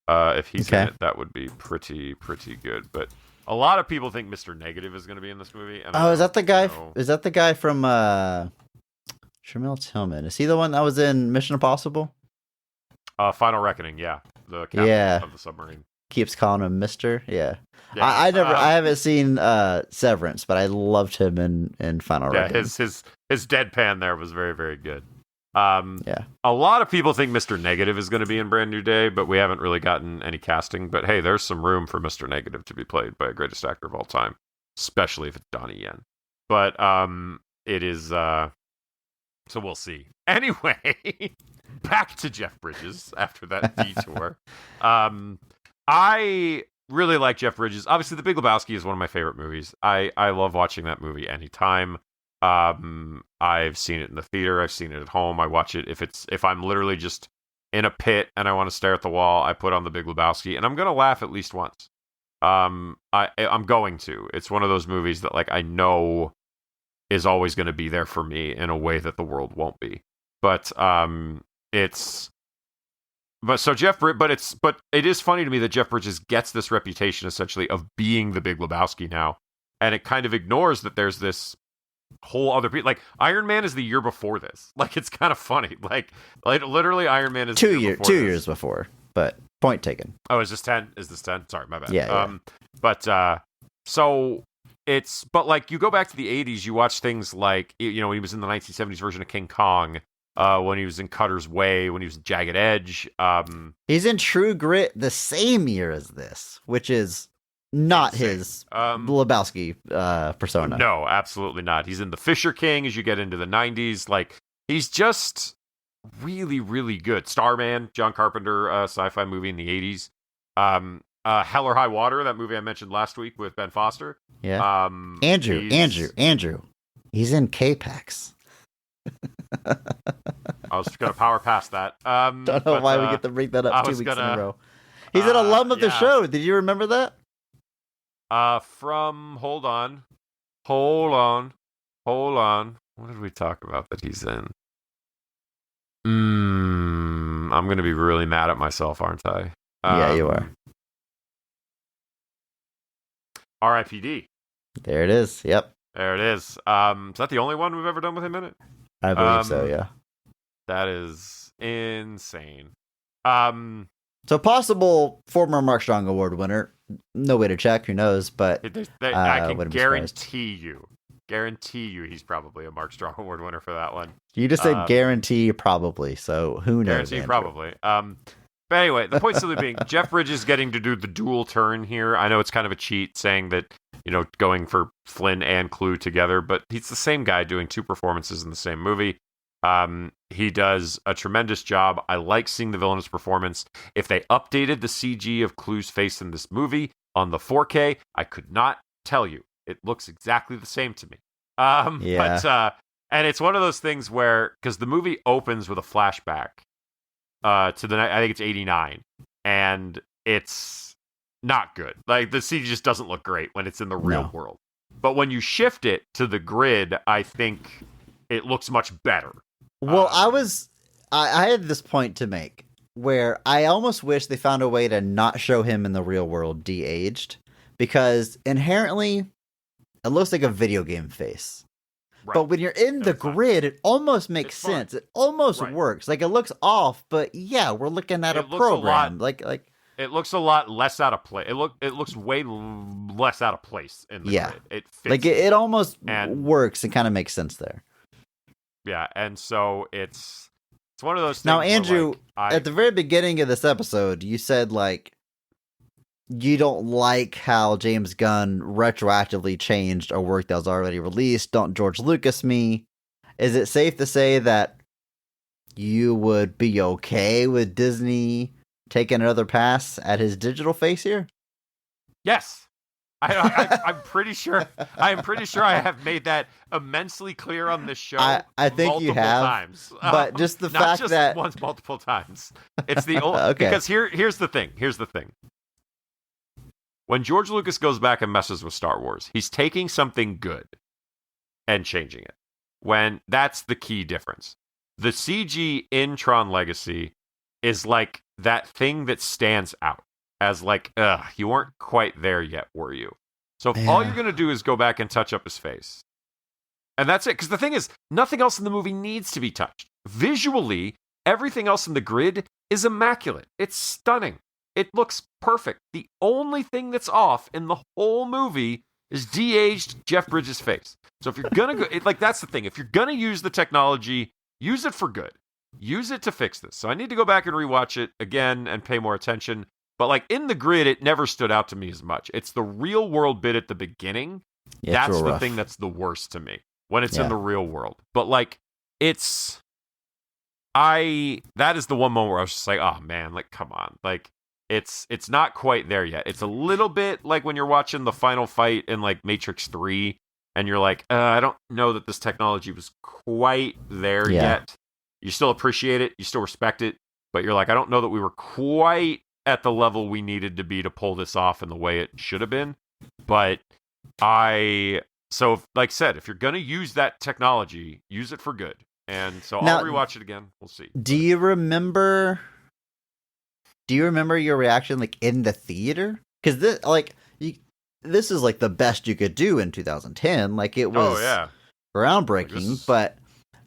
If he's in it, that would be pretty good. But a lot of people think Mr. Negative is going to be in this movie. And is that the guy? Is that the guy from Tremel Tillman? Is he the one that was in Mission Impossible? Final Reckoning, yeah. The captain of the submarine. Keeps calling him Mister. Yeah. I haven't seen Severance, but I loved him in Final Reckoning. His deadpan there was very, very good. Yeah. A lot of people think Mr. Negative is going to be in Brand New Day, but we haven't really gotten any casting. But hey, there's some room for Mr. Negative to be played by a greatest actor of all time, especially if it's Donnie Yen. But it is. So we'll see. Anyway, back to Jeff Bridges after that detour. I really like Jeff Bridges. Obviously, The Big Lebowski is one of my favorite movies. I love watching that movie anytime. I've seen it in the theater. I've seen it at home. I watch it if I'm literally just in a pit and I want to stare at the wall. I put on The Big Lebowski, and I'm gonna laugh at least once. I'm going to. It's one of those movies that like I know is always going to be there for me in a way that the world won't be. But it is funny to me that Jeff Bridges gets this reputation essentially of being the Big Lebowski now, and it kind of ignores that there's this whole other people. Like Iron Man is the year before this. Like it's kind of funny. Like literally Iron Man is 2 years before. But point taken. Oh, is this 10? Is this 10? Sorry, my bad. Yeah. But like you go back to the 80s, you watch things like, you know, when he was in the 1970s version of King Kong, when he was in Cutter's Way, when he was in Jagged Edge. He's in True Grit the same year as this, which is not his Lebowski persona. No, absolutely not. He's in The Fisher King as you get into the 90s. Like, he's just really, really good. Starman, John Carpenter sci-fi movie in the 80s. Hell or High Water, that movie I mentioned last week with Ben Foster. Yeah. Andrew. He's in K-Pax. I was going to power past that. Don't know why we get to bring that up 2 weeks in a row. He's an alum of the show. Did you remember that? Hold on. What did we talk about that he's in? I'm going to be really mad at myself, aren't I? Yeah, you are. R.I.P.D. There it is. Yep. There it is. Is that the only one we've ever done with him in it? I believe so, yeah. That is insane. So possible former Mark Strong Award winner. No way to check. Who knows? But I can guarantee you he's probably a Mark Strong Award winner for that one. You just said guarantee probably. So who knows? Guarantee probably. But anyway, the point simply being, Jeff Bridges getting to do the dual turn here. I know it's kind of a cheat saying that, you know, going for Flynn and Clue together, but he's the same guy doing two performances in the same movie. He does a tremendous job. I like seeing the villainous performance. If they updated the CG of Clue's face in this movie on the 4K, I could not tell you. It looks exactly the same to me. Yeah. But and it's one of those things where, because the movie opens with a flashback to the night, I think it's 89, and it's not good. Like the CG just doesn't look great when it's in the real world. But when you shift it to the grid, I think it looks much better. Well, I had this point to make where I almost wish they found a way to not show him in the real world de-aged, because inherently it looks like a video game face. Right. But when you're in the grid, it almost makes sense. It almost works. Like it looks off, but yeah, we're looking at a program. Like it looks a lot less out of place. It looks way less out of place in the grid. It fits. Like it almost works and kind of makes sense there. Yeah, and so it's one of those things. Now, Andrew, at the very beginning of this episode, you said like you don't like how James Gunn retroactively changed a work that was already released. Don't George Lucas me. Is it safe to say that you would be okay with Disney taking another pass at his digital face here? Yes. I'm pretty sure. I'm pretty sure I have made that immensely clear on this show. I think you have, times. But just the fact just that once, multiple times. It's the old because here's the thing. When George Lucas goes back and messes with Star Wars, he's taking something good and changing it. When that's the key difference. The CG in Tron Legacy is like that thing that stands out as like, you weren't quite there yet, were you? So if all you're going to do is go back and touch up his face. And that's it. Because the thing is, nothing else in the movie needs to be touched. Visually, everything else in the grid is immaculate. It's stunning. It looks perfect. The only thing that's off in the whole movie is de-aged Jeff Bridges' face. So if you're going to go, that's the thing. If you're going to use the technology use it for good. Use it to fix this. So I need to go back and rewatch it again and pay more attention. But like in the grid, it never stood out to me as much. It's the real world bit at the beginning. Yeah, That's it's the real rough. thing that's the worst to me when it's Yeah. in the real world. But like that is the one moment where I was just like, oh man, like come on. Like it's not quite there yet. It's a little bit like when you're watching the final fight in like Matrix 3 and you're like, I don't know that this technology was quite there Yeah. yet. You still appreciate it, you still respect it, but you're like, I don't know that we were quite at the level we needed to be to pull this off in the way it should have been. But like I said, if you're going to use that technology, use it for good. And so Now, I'll rewatch it again. We'll see. Do you remember your reaction like in the theater? Because this is like the best you could do in 2010. Like it was Oh yeah. groundbreaking. Like, this- But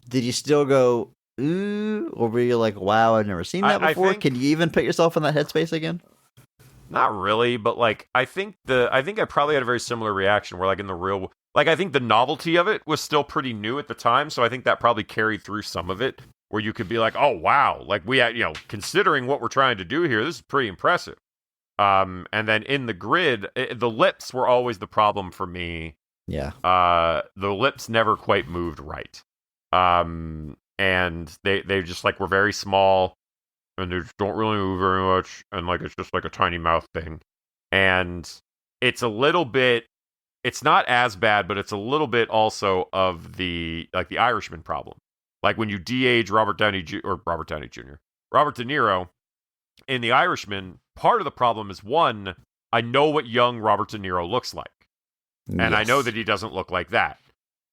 did you still go ooh, or were you like, wow, I've never seen that I before? think- Can you even put yourself in that headspace again? Not really, but like I think I probably had a very similar reaction where like in the real like I think the novelty of it was still pretty new at the time, so I think that probably carried through some of it where you could be like, "Oh wow, like we had, considering what we're trying to do here, this is pretty impressive." And then in the grid, the lips were always the problem for me. Yeah. The lips never quite moved right. And they just like were very small and they just don't really move very much, and like it's just like a tiny mouth thing. And it's a little bit, it's not as bad, but it's a little bit also of the Irishman problem. Like when you de-age Robert De Niro in The Irishman, part of the problem is one, I know what young Robert De Niro looks like. And I know that he doesn't look like that.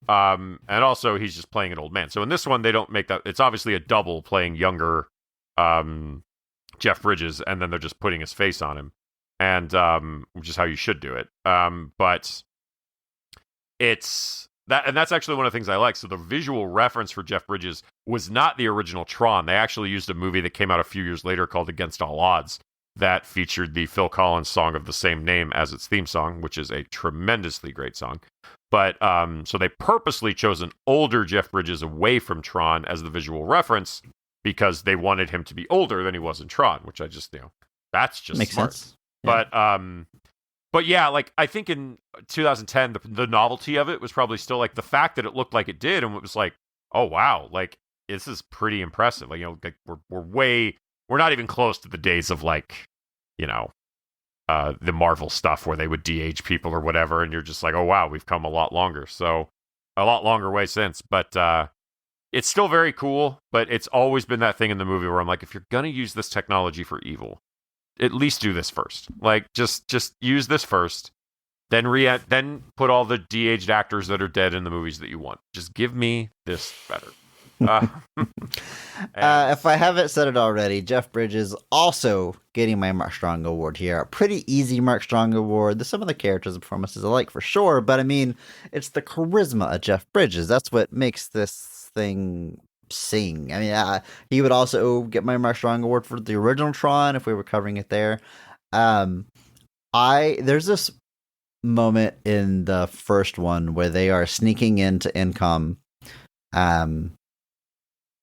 And also he's just playing an old man. So in this one, they don't make that. It's obviously a double playing younger Jeff Bridges, and then they're just putting his face on him, and which is how you should do it. But it's that, and that's actually one of the things I like. So the visual reference for Jeff Bridges was not the original Tron. They actually used a movie that came out a few years later called Against All Odds that featured the Phil Collins song of the same name as its theme song, which is a tremendously great song. But so they purposely chose an older Jeff Bridges away from Tron as the visual reference because they wanted him to be older than he was in Tron, which I just, that's just makes smart. sense. Yeah. But yeah, like I think in 2010, the novelty of it was probably still like the fact that it looked like it did, and it was like, oh wow, like this is pretty impressive. Like like we're not even close to the days of like, the Marvel stuff where they would de-age people or whatever, and you're just like, oh wow, we've come a lot longer. So a lot longer way since, but it's still very cool. But it's always been that thing in the movie where I'm like, if you're gonna use this technology for evil, at least do this first. Like just use this first, then put all the de-aged actors that are dead in the movies that you want. Just give me this better. If I haven't said it already, Jeff Bridges also getting my Mark Strong Award here. A pretty easy Mark Strong Award. There's some of the characters and performances I like for sure, but I mean, it's the charisma of Jeff Bridges. That's what makes this thing sing. I mean, he would also get my Mark Strong Award for the original Tron if we were covering it there. There's this moment in the first one where they are sneaking into Incom,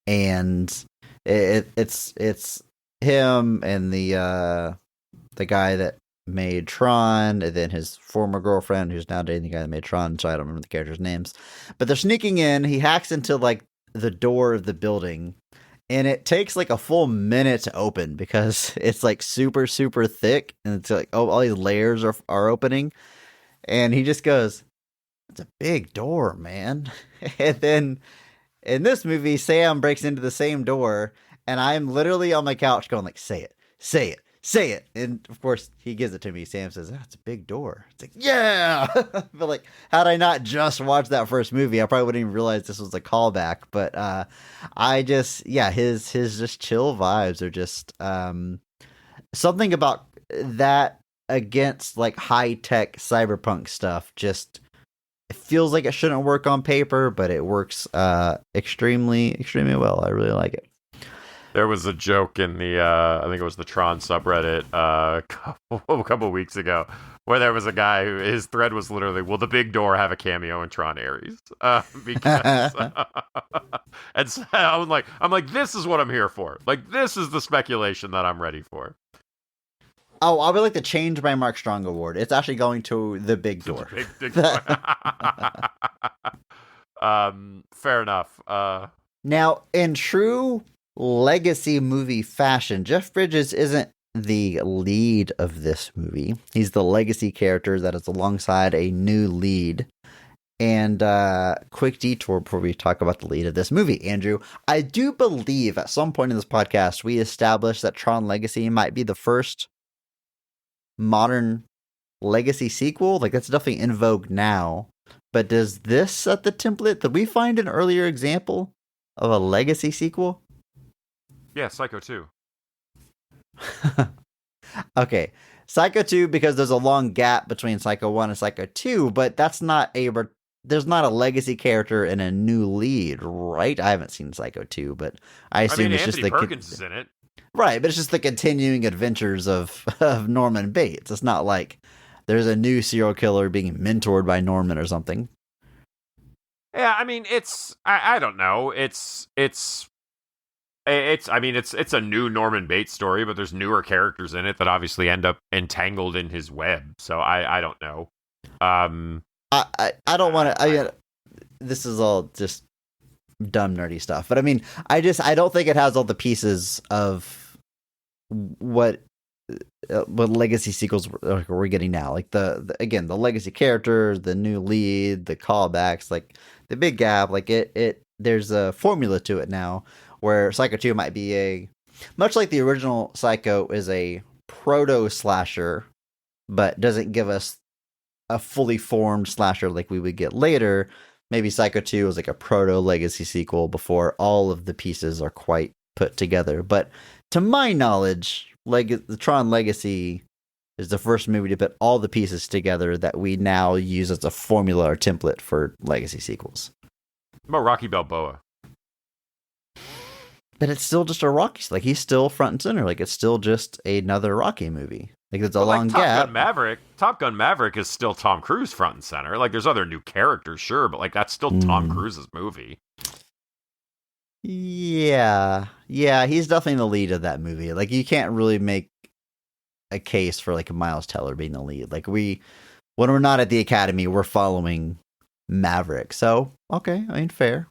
and it's him and the guy that made Tron, and then his former girlfriend who's now dating the guy that made Tron, so I don't remember the characters' names. But they're sneaking in, he hacks into like the door of the building, and it takes like a full minute to open because it's like super, super thick, and it's like, oh, all these layers are opening, and he just goes, it's a big door, man. And then in this movie, Sam breaks into the same door, and I'm literally on my couch going like, say it, say it, say it. And of course, he gives it to me. Sam says, oh, it's a big door. It's like, yeah. But like, had I not just watched that first movie, I probably wouldn't even realize this was a callback. But I just, his just chill vibes are just something about that against like high-tech cyberpunk stuff. Just, it feels like it shouldn't work on paper, but it works extremely, extremely well. I really like it. There was a joke in the I think it was the Tron subreddit a couple weeks ago where there was a guy who his thread was literally, "Will the big door have a cameo in Tron Ares?" Because and so I'm like, this is what I'm here for. Like, this is the speculation that I'm ready for. Oh, I would like to change my Mark Strong award. It's actually going to the big door. Big door. Fair enough. Now, in true legacy movie fashion, Jeff Bridges isn't the lead of this movie. He's the legacy character that is alongside a new lead. And quick detour before we talk about the lead of this movie, Andrew. I do believe at some point in this podcast we established that Tron Legacy might be the first modern legacy sequel. Like, that's definitely in vogue now. But does this set the template? Did we find an earlier example of a legacy sequel? Yeah, Psycho 2. Okay, Psycho 2, because there's a long gap between Psycho 1 and Psycho 2, but there's not a legacy character and a new lead, right? I haven't seen Psycho 2, but I assume it's just Anthony Perkins is in it. Right, but it's just the continuing adventures of Norman Bates. It's not like there's a new serial killer being mentored by Norman or something. Yeah, I mean, I don't know. It's a new Norman Bates story, but there's newer characters in it that obviously end up entangled in his web. So I don't know. I don't want to. This is all just dumb nerdy stuff, but I mean, I don't think it has all the pieces of what legacy sequels we're getting now. Like the legacy character, the new lead, the callbacks, like the big gap. Like it there's a formula to it now. Where Psycho 2 might be much like the original Psycho is a proto-slasher, but doesn't give us a fully formed slasher like we would get later. Maybe Psycho 2 is like a proto-legacy sequel before all of the pieces are quite put together. But to my knowledge, the Tron Legacy is the first movie to put all the pieces together that we now use as a formula or template for legacy sequels. What about Rocky Balboa? But it's still just a Rocky. Like, he's still front and center. Like, it's still just another Rocky movie. Like, it's a long gap. Top Gun Maverick is still Tom Cruise front and center. Like, there's other new characters, sure, but like that's still Tom Cruise's movie. Yeah, he's definitely the lead of that movie. Like, you can't really make a case for like Miles Teller being the lead. Like, when we're not at the Academy, we're following Maverick. So, okay, I mean, fair.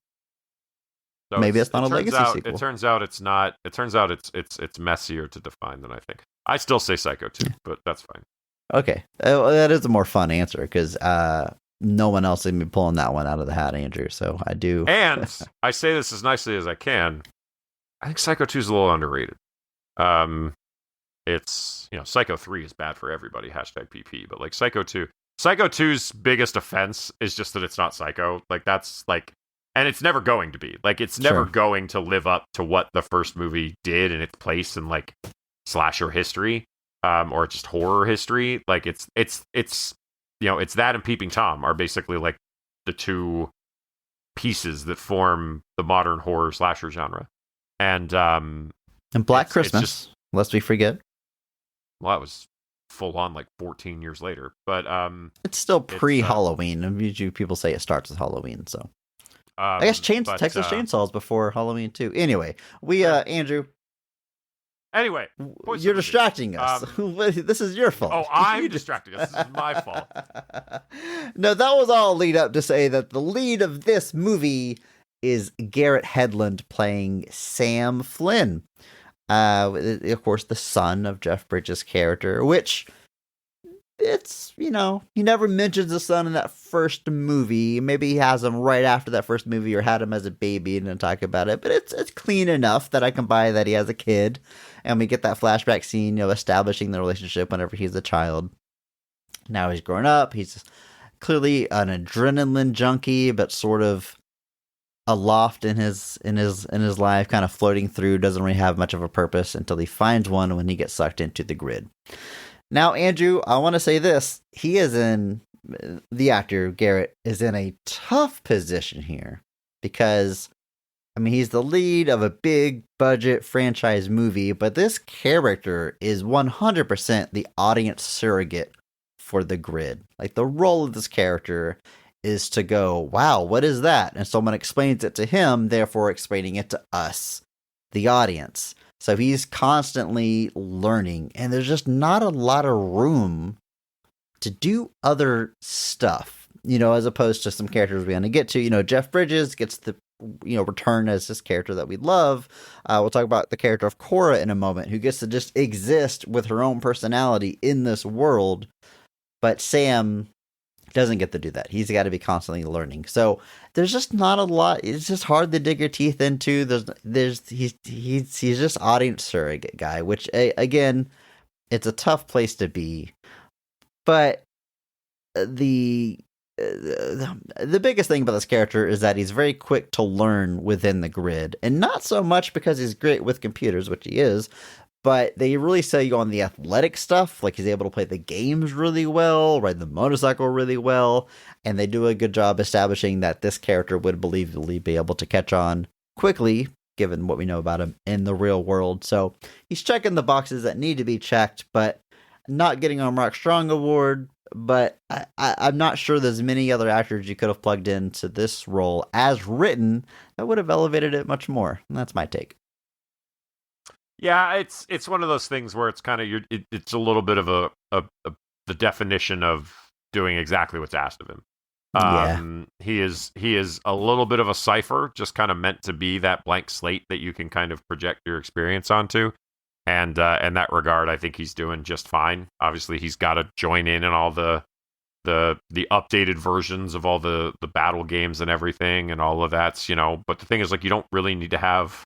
So maybe it's not a legacy sequel. It turns out it's not. It turns out it's messier to define than I think. I still say Psycho 2, but that's fine. Okay, that is a more fun answer because no one else would be pulling that one out of the hat, Andrew. So I do. And I say this as nicely as I can. I think Psycho 2 is a little underrated. It's Psycho 3 is bad for everybody. #PP. But like Psycho 2's biggest offense is just that it's not Psycho. Like that's like. And it's never going to be. Like, it's never going to live up to what the first movie did in its place in, like, slasher history, or just horror history. Like, it's that and Peeping Tom are basically, like, the two pieces that form the modern horror slasher genre. And Black Christmas, lest we forget. Well, that was full on, like, 14 years later. But it's still pre-Halloween. Usually people say it starts with Halloween, so. I guess Texas Chainsaws before Halloween too. Anyway, Andrew. Anyway, you're distracting us. This is your fault. Oh, I'm distracting us. This is my fault. No, that was all lead up to say that the lead of this movie is Garrett Hedlund playing Sam Flynn. Of course, the son of Jeff Bridges' character, which it's, he never mentions the son in that first movie. Maybe he has him right after that first movie or had him as a baby and didn't talk about it. But it's clean enough that I can buy that he has a kid. And we get that flashback scene, establishing the relationship whenever he's a child. Now he's grown up. He's clearly an adrenaline junkie, but sort of aloft in his life, kind of floating through, doesn't really have much of a purpose until he finds one when he gets sucked into the grid. Now, Andrew, I want to say this. The actor, Garrett, is in a tough position here because I mean, he's the lead of a big budget franchise movie, but this character is 100% the audience surrogate for the grid. Like, the role of this character is to go, wow, what is that? And someone explains it to him, therefore explaining it to us, the audience. So he's constantly learning, and there's just not a lot of room to do other stuff, as opposed to some characters we're going to get to. Jeff Bridges gets the return as this character that we love. We'll talk about the character of Cora in a moment, who gets to just exist with her own personality in this world. But Sam doesn't get to do that. He's got to be constantly learning. So there's just not a lot. It's just hard to dig your teeth into. He's just audience surrogate guy, which again, it's a tough place to be. But the biggest thing about this character is that he's very quick to learn within the grid, and not so much because he's great with computers, which he is, but they really sell you on the athletic stuff. Like, he's able to play the games really well, ride the motorcycle really well, and they do a good job establishing that this character would believably be able to catch on quickly, given what we know about him in the real world. So he's checking the boxes that need to be checked, but not getting a Mark Strong award. But I'm not sure there's many other actors you could have plugged into this role as written that would have elevated it much more. And that's my take. Yeah, it's one of those things where it's kind of it's a little bit of the definition of doing exactly what's asked of him. He is a little bit of a cipher, just kind of meant to be that blank slate that you can kind of project your experience onto. And in that regard, I think he's doing just fine. Obviously, he's got to join in all the updated versions of all the battle games and everything, and all of that's, But the thing is, like, you don't really need to have,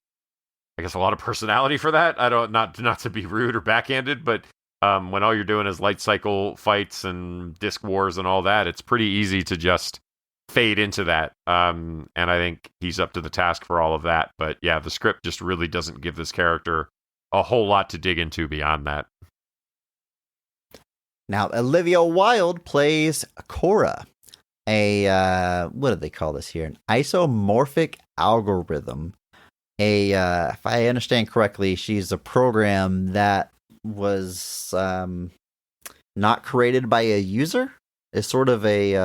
I guess, a lot of personality for that. I don't not to be rude or backhanded, but when all you're doing is light cycle fights and disc wars and all that, it's pretty easy to just fade into that. And I think he's up to the task for all of that. But yeah, the script just really doesn't give this character a whole lot to dig into beyond that. Now, Olivia Wilde plays Cora, what do they call this here? An isomorphic algorithm. If I understand correctly, she's a program that was not created by a user. It's sort of he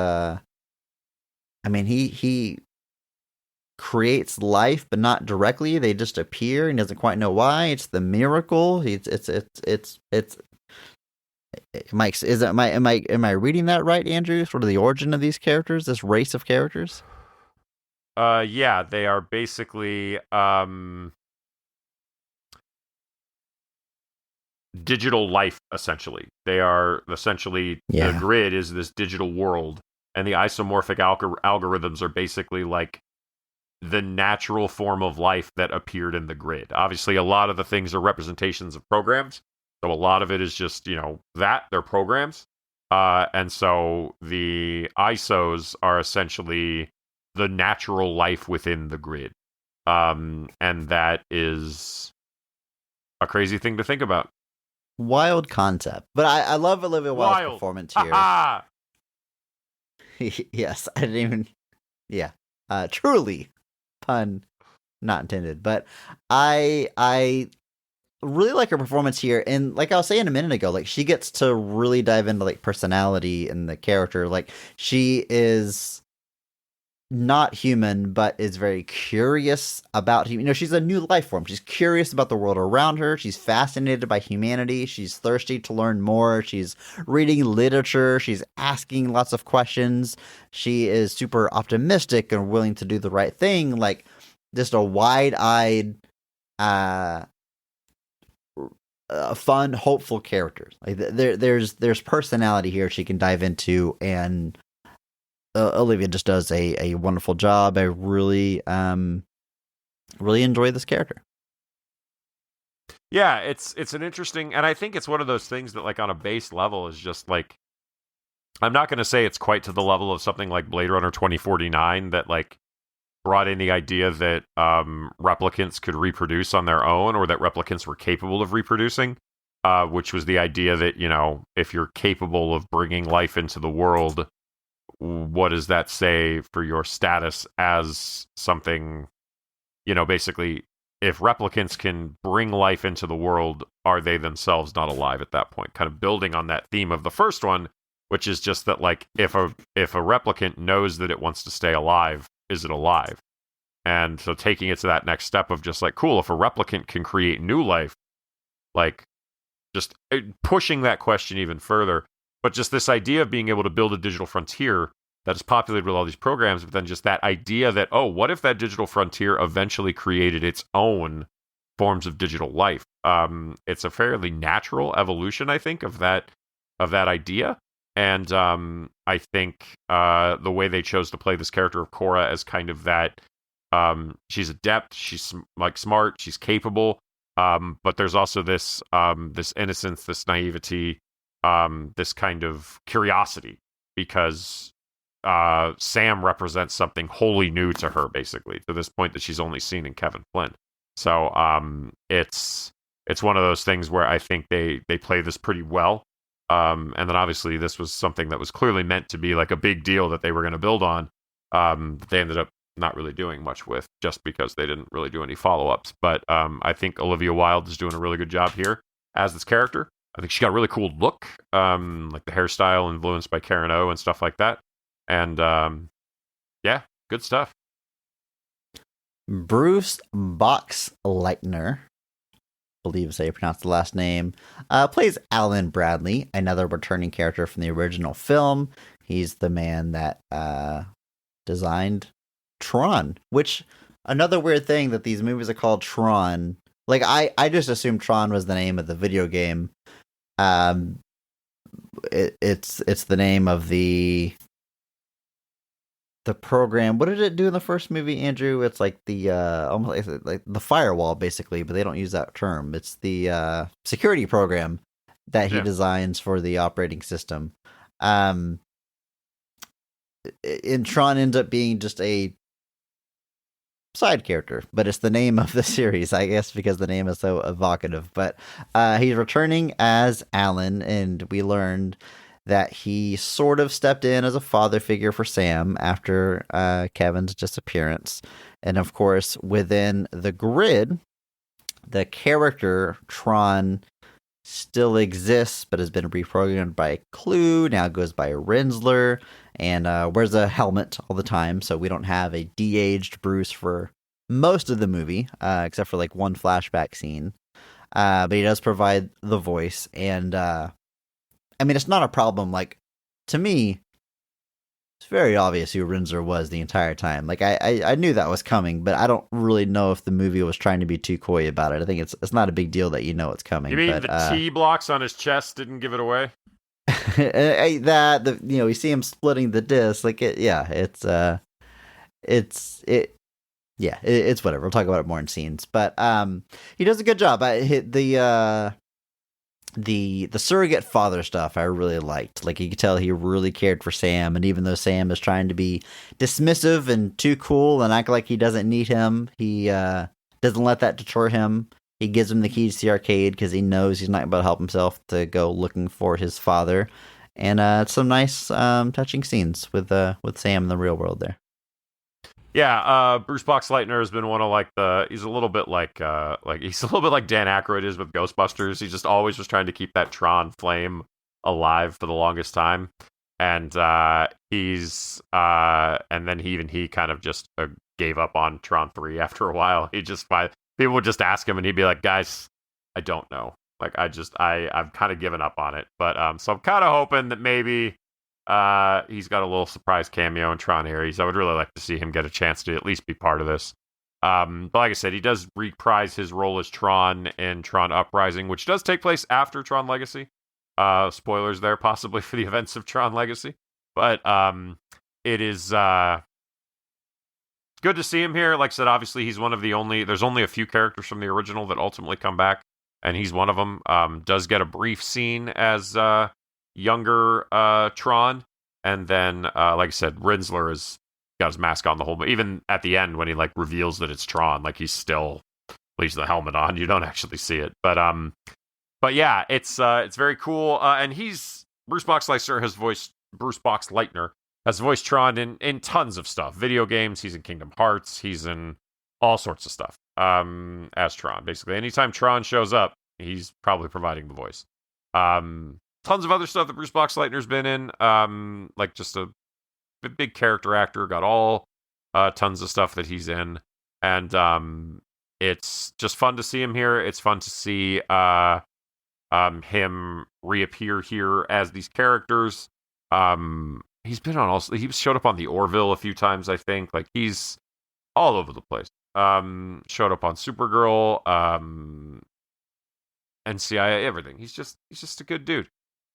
creates life, but not directly. They just appear, and doesn't quite know why. It's the miracle. Am I reading that right, Andrew? Sort of the origin of these characters, this race of characters. Yeah, they are basically digital life. Essentially, they are the grid is this digital world, and the isomorphic algorithms are basically like the natural form of life that appeared in the grid. Obviously, a lot of the things are representations of programs. So a lot of it is just, they're programs. And so the ISOs are essentially the natural life within the grid. And that is a crazy thing to think about. Wild concept. But I love Olivia Wilde's performance here. Yes, I didn't even... Yeah. Truly. Pun not intended. But I really like her performance here, and like I was saying a minute ago, like, she gets to really dive into like personality and the character. Like, she is not human, but is very curious about, she's a new life form. She's curious about the world around her. She's fascinated by humanity. She's thirsty to learn more. She's reading literature. She's asking lots of questions. She is super optimistic and willing to do the right thing. Like, just a wide-eyed, fun, hopeful character. Like, there's personality here she can dive into, and Olivia just does a wonderful job. I really enjoy this character. Yeah, it's an interesting, and I think it's one of those things that, like, on a base level is just like, I'm not going to say it's quite to the level of something like Blade Runner 2049 that, like, brought in the idea that replicants could reproduce on their own, or that replicants were capable of reproducing, which was the idea that, if you're capable of bringing life into the world, what does that say for your status as something basically, if replicants can bring life into the world, are they themselves not alive at that point? Kind of building on that theme of the first one, which is just that, like, if a replicant knows that it wants to stay alive, is it alive? And so taking it to that next step of just like, cool, if a replicant can create new life, like, just pushing that question even further. But just this idea of being able to build a digital frontier that is populated with all these programs, but then just that idea that, oh, what if that digital frontier eventually created its own forms of digital life? It's a fairly natural evolution, I think, of that idea. And I think the way they chose to play this character of Korra as kind of that, she's adept, she's like smart, she's capable, but there's also this this innocence, this naivety, this kind of curiosity, because Sam represents something wholly new to her, basically, to this point that she's only seen in Kevin Flynn. So it's one of those things where I think they play this pretty well. And then obviously this was something that was clearly meant to be like a big deal that they were going to build on. They ended up not really doing much with, just because they didn't really do any follow-ups. But I think Olivia Wilde is doing a really good job here as this character. I think she got a really cool look, like the hairstyle influenced by Karen O and stuff like that. And yeah, good stuff. Bruce Boxleitner, believe is how you pronounce the last name, plays Alan Bradley, another returning character from the original film. He's the man that designed Tron, which, another weird thing that these movies are called Tron. Like, I just assumed Tron was the name of the video game. It's the name of the program. What did it do in the first movie, Andrew? It's like the almost like the firewall, basically, but they don't use that term. It's the security program that he designs for the operating system. And Tron ends up being just a side character, but it's the name of the series, I guess, because the name is so evocative. But he's returning as Alan, and we learned that he sort of stepped in as a father figure for Sam after Kevin's disappearance. And of course, within the grid, the character Tron still exists, but has been reprogrammed by Clue, now goes by Rinsler, and wears a helmet all the time, so we don't have a de-aged Bruce for most of the movie, except for like one flashback scene. But he does provide the voice, and I mean, it's not a problem. Like, to me, it's very obvious who Rinsler was the entire time. Like, I knew that was coming, but I don't really know if the movie was trying to be too coy about it. I think it's not a big deal that you know it's coming. You mean the T blocks on his chest didn't give it away? You see him splitting the disc. Like, it's whatever. We'll talk about it more in scenes. But he does a good job. The surrogate father stuff I really liked. Like, you could tell he really cared for Sam, and even though Sam is trying to be dismissive and too cool and act like he doesn't need him, he doesn't let that deter him. He gives him the keys to the arcade because he knows he's not able to help himself to go looking for his father. And some nice touching scenes with Sam in the real world there. Yeah, Bruce Boxleitner has been one of he's a little bit like Dan Aykroyd is with Ghostbusters. He just always was trying to keep that Tron flame alive for the longest time, and and then he kind of just gave up on Tron 3 after a while. People would just ask him, and he'd be like, "Guys, I don't know. Like, I've kind of given up on it." But so I'm kind of hoping that maybe he's got a little surprise cameo in Tron Ares. I would really like to see him get a chance to at least be part of this. But like I said, he does reprise his role as Tron in Tron Uprising, which does take place after Tron Legacy. Spoilers there, possibly, for the events of Tron Legacy. But it is good to see him here. Like I said, obviously he's one of there's only a few characters from the original that ultimately come back, and he's one of them. Does get a brief scene as younger Tron, and then like I said, Rinsler has got his mask on the whole, even at the end when he like reveals that it's Tron, like he's still leaves the helmet on. You don't actually see it, but yeah, it's very cool. And Bruce Boxleitner has voiced Tron in tons of stuff. Video games, he's in Kingdom Hearts, he's in all sorts of stuff as Tron. Basically, anytime Tron shows up, he's probably providing the voice. Tons of other stuff that Bruce Boxleitner's been in, like just a big character actor. Got all tons of stuff that he's in, and it's just fun to see him here. It's fun to see him reappear here as these characters. He's been on he showed up on the Orville a few times, I think. Like, he's all over the place. Showed up on Supergirl, NCIS, everything. He's just a good dude.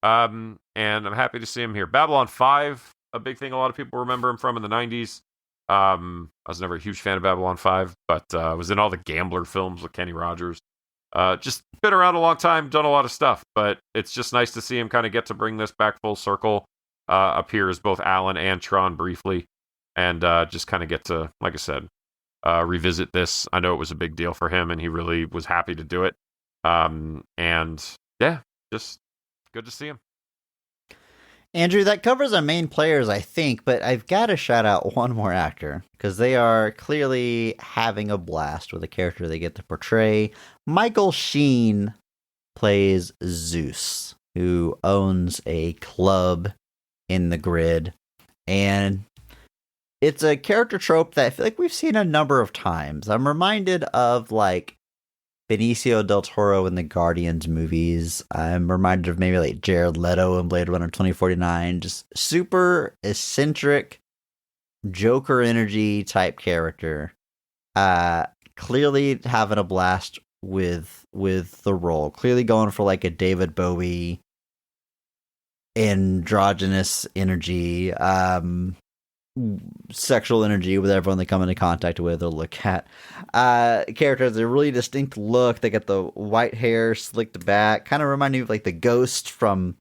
And I'm happy to see him here. Babylon 5, a big thing a lot of people remember him from in the 90s. I was never a huge fan of Babylon 5, but was in all the Gambler films with Kenny Rogers. Just been around a long time, done a lot of stuff, but it's just nice to see him kind of get to bring this back full circle. Appear as both Alan and Tron briefly, and just kind of get to, like I said, revisit this. I know it was a big deal for him, and he really was happy to do it. And yeah, just good to see him. Andrew, that covers our main players, I think, but I've got to shout out one more actor, because they are clearly having a blast with the character they get to portray. Michael Sheen plays Zeus, who owns a club in the grid, and it's a character trope that I feel like we've seen a number of times. I'm reminded of, like, Benicio del Toro in the Guardians movies. I'm reminded of maybe like Jared Leto in Blade Runner 2049. Just super eccentric Joker energy type character. Clearly having a blast with the role. Clearly going for like a David Bowie androgynous energy, sexual energy with everyone they come into contact with or look at. Character has a really distinct look. They get the white hair slicked back, kind of remind me of like the Ghost from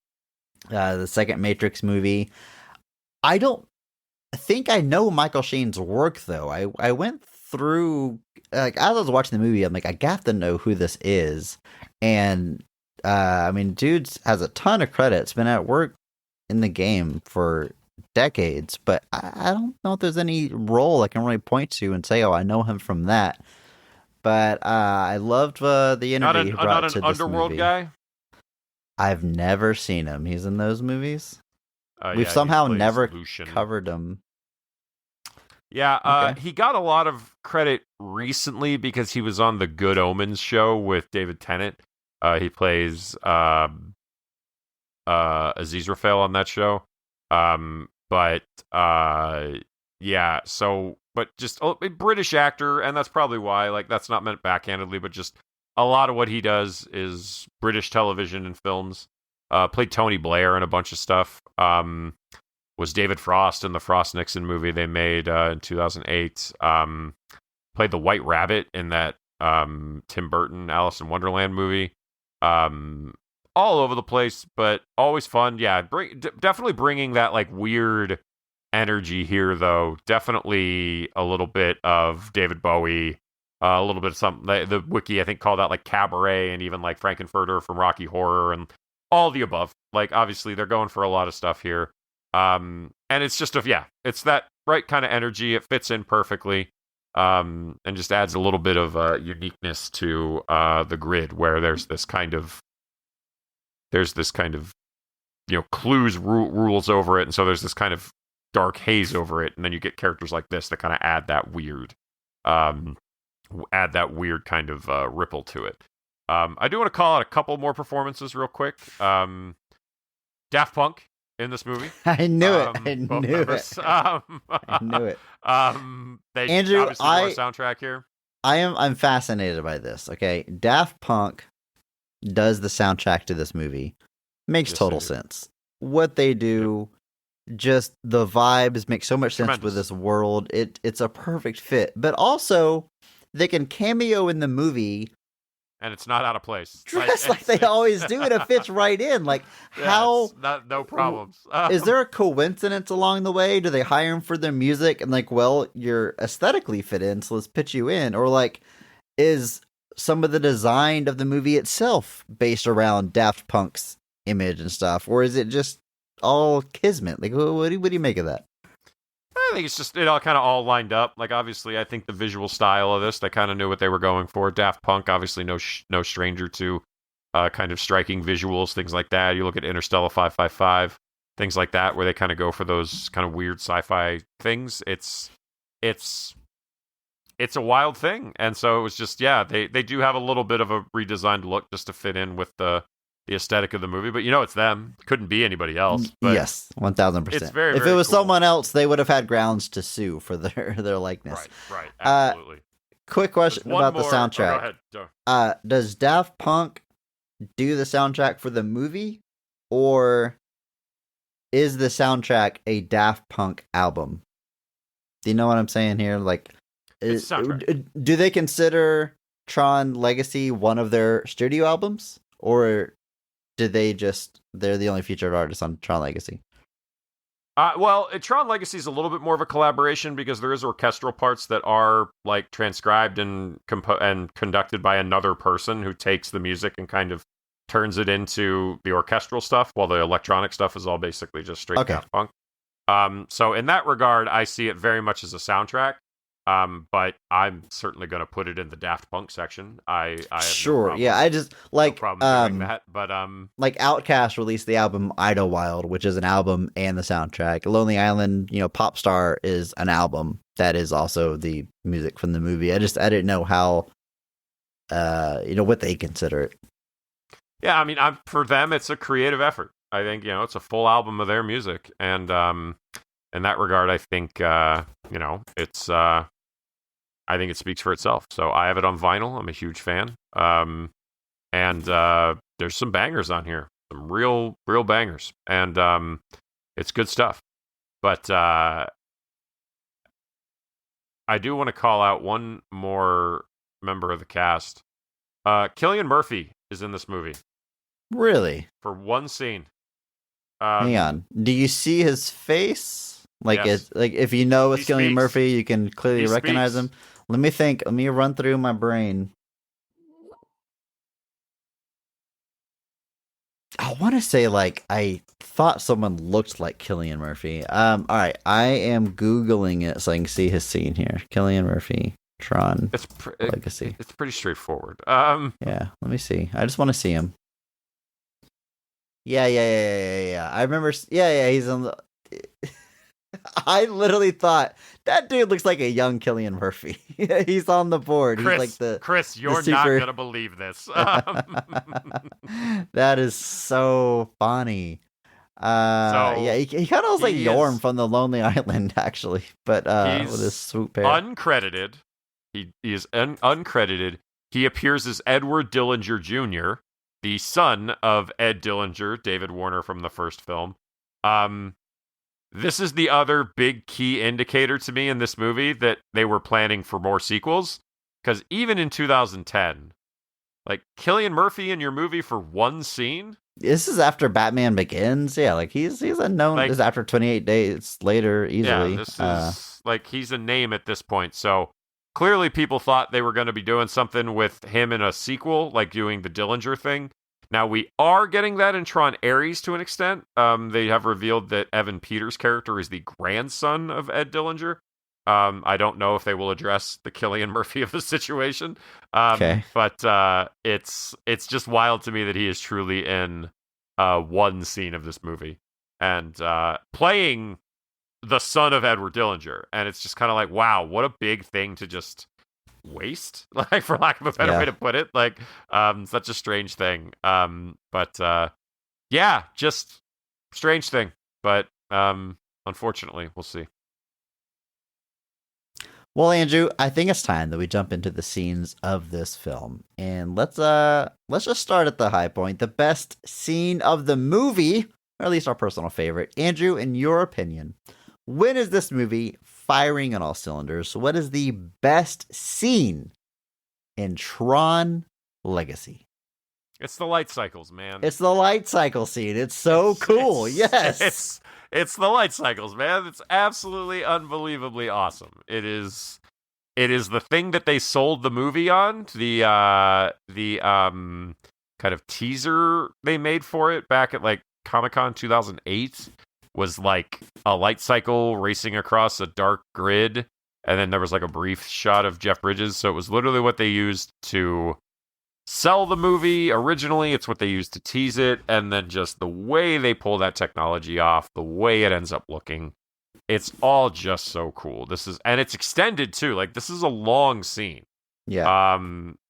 the second Matrix movie. I don't think I know Michael Sheen's work though. I went through, like, as I was watching the movie, I'm like, I got to know who this is. And I mean, dude has a ton of credits, been at work in the game for decades, but I don't know if there's any role I can really point to and say, oh, I know him from that. But I loved the energy he brought to this Underworld movie. Guy? I've never seen him. He's in those movies? We've Yeah, somehow he plays never Lucian. covered him. Yeah, Okay. he got a lot of credit recently because he was on the Good Omens show with David Tennant. He plays Aziz Rafael on that show. But just a British actor, and that's probably why, like, that's not meant backhandedly, but just a lot of what he does is British television and films. Played Tony Blair in a bunch of stuff. Was David Frost in the Frost Nixon movie they made in 2008. Played the White Rabbit in that Tim Burton Alice in Wonderland movie. All over the place, but always fun. Yeah, definitely bringing that like weird energy here, though. Definitely a little bit of David Bowie, a little bit of something. The wiki I think called out like Cabaret and even like Frankenfurter from Rocky Horror and all the above. Like, obviously they're going for a lot of stuff here, and it's just it's that right kind of energy. It fits in perfectly, and just adds a little bit of uniqueness to the grid, where there's this kind of clues rules over it, and so there's this kind of dark haze over it, and then you get characters like this that kind of add that weird kind of ripple to it. I do want to call out a couple more performances real quick. Daft Punk in this movie. I knew it. I both knew members. it. I knew it. They Andrew, obviously wrote a soundtrack here. I'm fascinated by this. Okay, Daft Punk does the soundtrack to this movie. Makes Yes, total they do. sense. What they do, just the vibes make so much sense with Tremendous. this world. It's a perfect fit. But also, they can cameo in the movie And it's not out of place. dressed like they it's- always do, and it fits right in. Like, Yeah, how it's no problems. is there a coincidence along the way? Do they hire him for their music and like, well, you're aesthetically fit in, so let's pitch you in? Or like, is some of the design of the movie itself based around Daft Punk's image and stuff? Or is it just all kismet? Like, what do you make of that? I think it's just it all kind of all lined up. Like obviously, I think the visual style of this, they kind of knew what they were going for. Daft Punk, obviously, no stranger to kind of striking visuals, things like that. You look at Interstellar 555, things like that, where they kind of go for those kind of weird sci-fi things. It's a wild thing, and so it was just they do have a little bit of a redesigned look just to fit in with the aesthetic of the movie, but it's them. Couldn't be anybody else. But yes, 1,000%. It's very, if very it was cool. someone else, they would have had grounds to sue for their likeness. Right, absolutely. Quick question about the soundtrack. Oh, go ahead. Does Daft Punk do the soundtrack for the movie, or is the soundtrack a Daft Punk album? Do you know what I'm saying here? Like, It's a soundtrack. do they consider Tron Legacy one of their studio albums, or did they're the only featured artist on Tron Legacy? Well, Tron Legacy is a little bit more of a collaboration because there is orchestral parts that are like transcribed and conducted by another person who takes the music and kind of turns it into the orchestral stuff, while the electronic stuff is all basically just straight Daft Punk. So in that regard, I see it very much as a soundtrack. But I'm certainly going to put it in the Daft Punk section. I have sure, no problem, yeah. I just like no problem doing that. But like Outkast released the album Idlewild, which is an album and the soundtrack. Lonely Island, Pop Star is an album that is also the music from the movie. I didn't know how, what they consider it. Yeah, I mean, for them, it's a creative effort. I think it's a full album of their music, and in that regard, I think it's. I think it speaks for itself. So I have it on vinyl. I'm a huge fan. And there's some bangers on here, some real bangers, and it's good stuff. But I do want to call out one more member of the cast. Cillian Murphy is in this movie. Really? For one scene. Hang on. Do you see his face? Like, yes. If you know it's He Cillian speaks. Murphy, you can clearly He recognize speaks. him. Let me think. Let me run through my brain. I want to say, I thought someone looked like Cillian Murphy. All right. I am Googling it so I can see his scene here. Cillian Murphy, Tron Legacy. It's pretty straightforward. Yeah, let me see. I just want to see him. Yeah. I remember. Yeah, he's on the... I literally thought that dude looks like a young Cillian Murphy. He's on the board. Chris, He's like Chris, you're super... not gonna believe this. That is so funny. Yeah, he kind of looks like Yorm from the Lonely Island, actually, but with his swoop hair. Uncredited. He is uncredited. He appears as Edward Dillinger Jr., the son of Ed Dillinger, David Warner from the first film. This is the other big key indicator to me in this movie that they were planning for more sequels. Because even in 2010, Cillian Murphy in your movie for one scene? This is after Batman Begins. Yeah, he's a known. This is after 28 Days Later, easily. Yeah, this is he's a name at this point. So clearly people thought they were going to be doing something with him in a sequel, like doing the Dillinger thing. Now, we are getting that in Tron Ares to an extent. They have revealed that Evan Peters' character is the grandson of Ed Dillinger. I don't know if they will address the Cillian Murphy of the situation. Okay. But it's just wild to me that he is truly in one scene of this movie. And playing the son of Edward Dillinger. And it's just kind of like, wow, what a big thing to just... waste, for lack of a better way to put it, such a strange thing, but just strange thing, but unfortunately we'll see. Well, Andrew, I think it's time that we jump into the scenes of this film, and let's just start at the high point, the best scene of the movie, or at least our personal favorite. Andrew, in your opinion, when is this movie firing on all cylinders? What is the best scene in Tron Legacy? It's the light cycles, man. It's the light cycle scene. It's so cool. Yes. It's the light cycles, man. It's absolutely unbelievably awesome. It is the thing that they sold the movie on, the kind of teaser they made for it back at Comic-Con 2008. was like a light cycle racing across a dark grid, and then there was like a brief shot of Jeff Bridges. So it was literally what they used to sell the movie originally. It's what they used to tease it, and then just the way they pull that technology off, the way it ends up looking, it's all just so cool. And it's extended too. Like, this is a long scene. Yeah.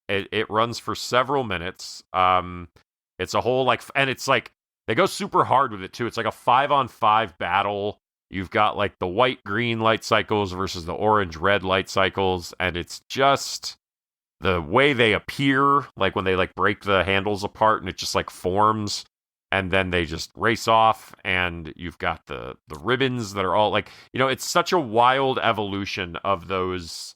It runs for several minutes. It's a whole like, and it's like they go super hard with it too. It's like a 5-on-5 battle. You've got like the white-green light cycles versus the orange-red light cycles, and it's just the way they appear, like when they like break the handles apart and it just like forms, and then they just race off, and you've got the ribbons that are all like, it's such a wild evolution of those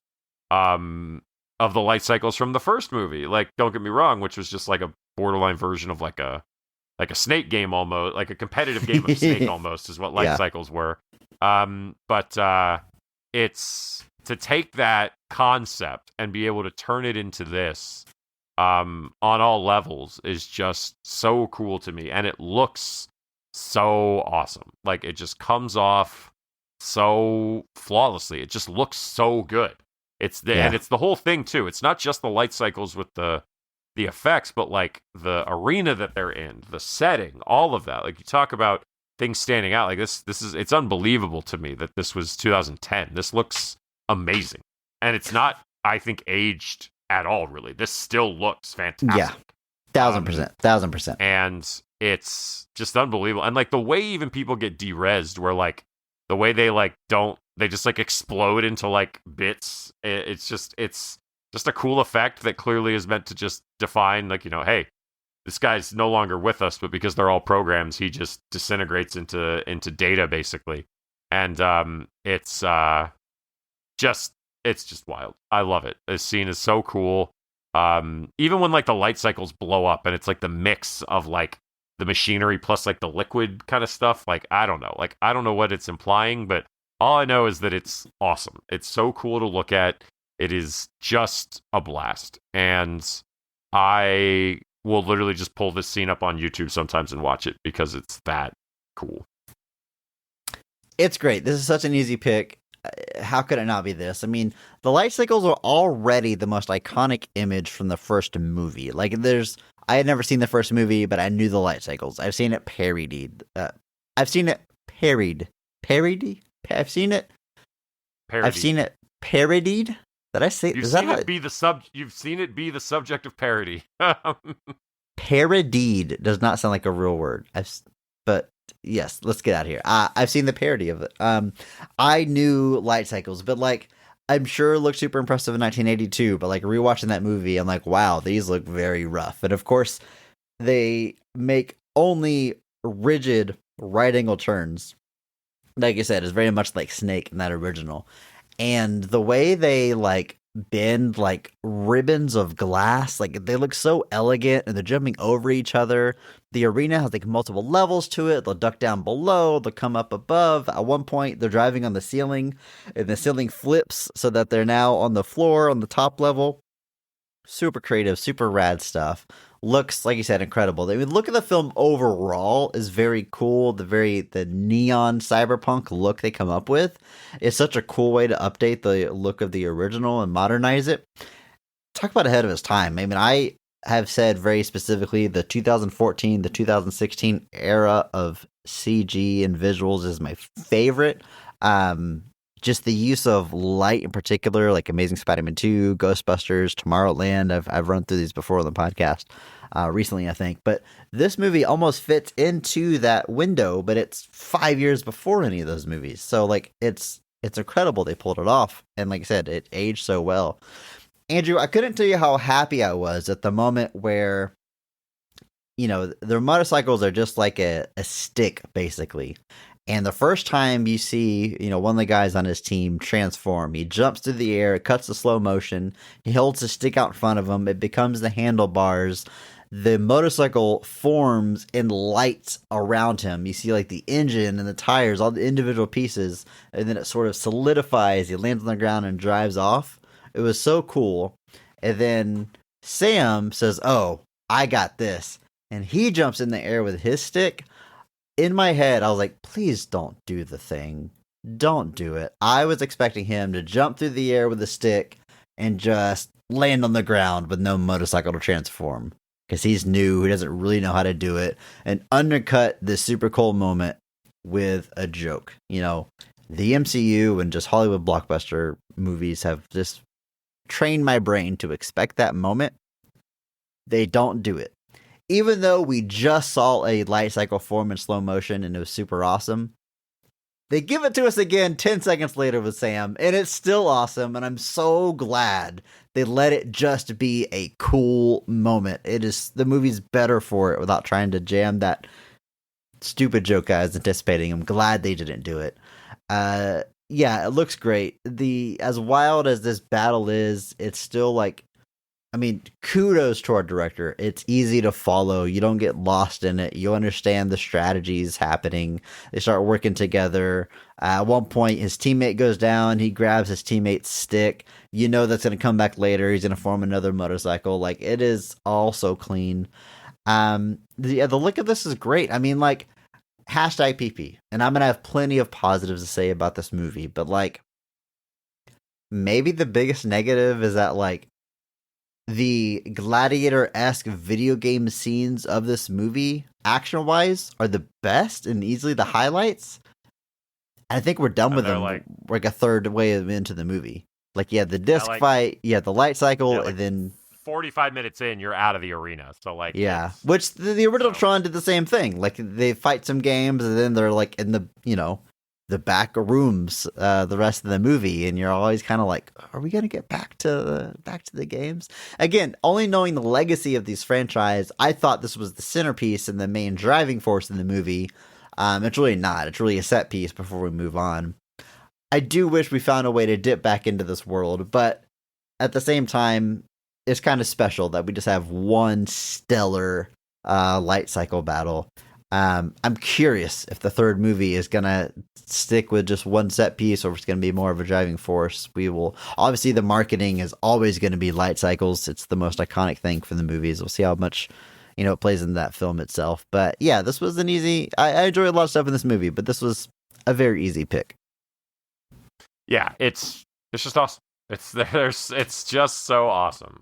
of the light cycles from the first movie. Like, don't get me wrong, which was just like a borderline version of like a snake game, almost like a competitive game of Snake almost is what light cycles were. But it's to take that concept and be able to turn it into this on all levels is just so cool to me, and it looks so awesome. Like, it just comes off so flawlessly. It just looks so good. And it's the whole thing too. It's not just the light cycles with the effects, but like the arena that they're in, the setting, all of that. Like, you talk about things standing out. Like, it's unbelievable to me that this was 2010. This looks amazing, and it's not, I think, aged at all. Really, this still looks fantastic. Yeah, 1,000%. And it's just unbelievable. And like the way even people get de-resed, where like the way they like they just like explode into like bits. It's just a cool effect that clearly is meant to just define, like, hey, this guy's no longer with us, but because they're all programs, he just disintegrates into data basically. And it's just wild. I love it. This scene is so cool. Even when like the light cycles blow up and it's like the mix of like the machinery plus like the liquid kind of stuff. Like, I don't know. Like, I don't know what it's implying, but all I know is that it's awesome. It's so cool to look at. It is just a blast. And I will literally just pull this scene up on YouTube sometimes and watch it because it's that cool. It's great. This is such an easy pick. How could it not be this? I mean, the light cycles are already the most iconic image from the first movie. Like, I had never seen the first movie, but I knew the light cycles. I've seen it parodied. I've seen it parodied. Parody? I've seen it. Parodied. I've seen it parodied. Did I say? You've seen it be the subject of parody. Parodied does not sound like a real word. But yes, let's get out of here. I've seen the parody of it. I knew light cycles, but like, I'm sure it looked super impressive in 1982. But like, rewatching that movie, I'm like, wow, these look very rough. And of course, they make only rigid right angle turns. Like you said, it's very much like Snake in that original. And the way they like bend like ribbons of glass, like they look so elegant, and they're jumping over each other. The arena has like multiple levels to it. They'll duck down below, they'll come up above. At one point, they're driving on the ceiling, and the ceiling flips so that they're now on the floor on the top level. Super creative, super rad stuff. Looks, like you said, incredible. I mean, look at the film overall is very cool. The neon cyberpunk look they come up with is such a cool way to update the look of the original and modernize it. Talk about ahead of its time. I mean, I have said very specifically the 2014, the 2016 era of CG and visuals is my favorite. Just the use of light in particular, like Amazing Spider-Man 2, Ghostbusters, Tomorrowland. I've run through these before on the podcast recently, I think. But this movie almost fits into that window, but it's 5 years before any of those movies. So like, it's incredible they pulled it off. And like I said, it aged so well. Andrew, I couldn't tell you how happy I was at the moment where, their motorcycles are just like a stick, basically. And the first time you see, one of the guys on his team transform, he jumps through the air, it cuts the slow motion, he holds the stick out in front of him, it becomes the handlebars, the motorcycle forms and lights around him. You see like the engine and the tires, all the individual pieces, and then it sort of solidifies, he lands on the ground and drives off. It was so cool. And then Sam says, "Oh, I got this." And he jumps in the air with his stick. in my head, I was like, please don't do the thing. Don't do it. I was expecting him to jump through the air with a stick and just land on the ground with no motorcycle to transform. Because he's new, he doesn't really know how to do it, and undercut this super cool moment with a joke. You know, the MCU and just Hollywood blockbuster movies have just trained my brain to expect that moment. They don't do it. Even though we just saw a light cycle form in slow motion and it was super awesome, they give it to us again 10 seconds later with Sam, and it's still awesome, and I'm so glad they let it just be a cool moment. The movie's better for it without trying to jam that stupid joke I was anticipating. I'm glad they didn't do it. Yeah, it looks great. As wild as this battle is, it's still like, I mean, kudos to our director. It's easy to follow. You don't get lost in it. You understand the strategies happening. They start working together. At one point, his teammate goes down. He grabs his teammate's stick. You know that's going to come back later. He's going to form another motorcycle. Like, it is all so clean. The look of this is great. I mean, like, hashtag PP. And I'm going to have plenty of positives to say about this movie. But, like, maybe the biggest negative is that, like, the gladiator-esque video game scenes of this movie, action-wise, are the best and easily the highlights. I think we're done with them like a third way into the movie. Like, yeah, the disc fight, the light cycle, and then 45 minutes in, you're out of the arena. So, like, which the original Tron did the same thing. Like, they fight some games, and then they're like in the the back rooms the rest of the movie, and you're always kind of like, are we gonna get back to the games again? Only knowing the legacy of these franchise, I thought this was the centerpiece and the main driving force in the movie. It's really not. It's really a set piece before we move on. I do wish we found a way to dip back into this world, but at the same time, it's kind of special that we just have one stellar light cycle battle. I'm curious if the third movie is gonna stick with just one set piece or if it's gonna be more of a driving force. We will obviously, the marketing is always going to be light cycles. It's the most iconic thing for the movies. We'll see how much it plays in that film itself. But yeah, this was an easy. I enjoyed a lot of stuff in this movie, but this was a very easy pick. Yeah, it's just awesome. It's just so awesome.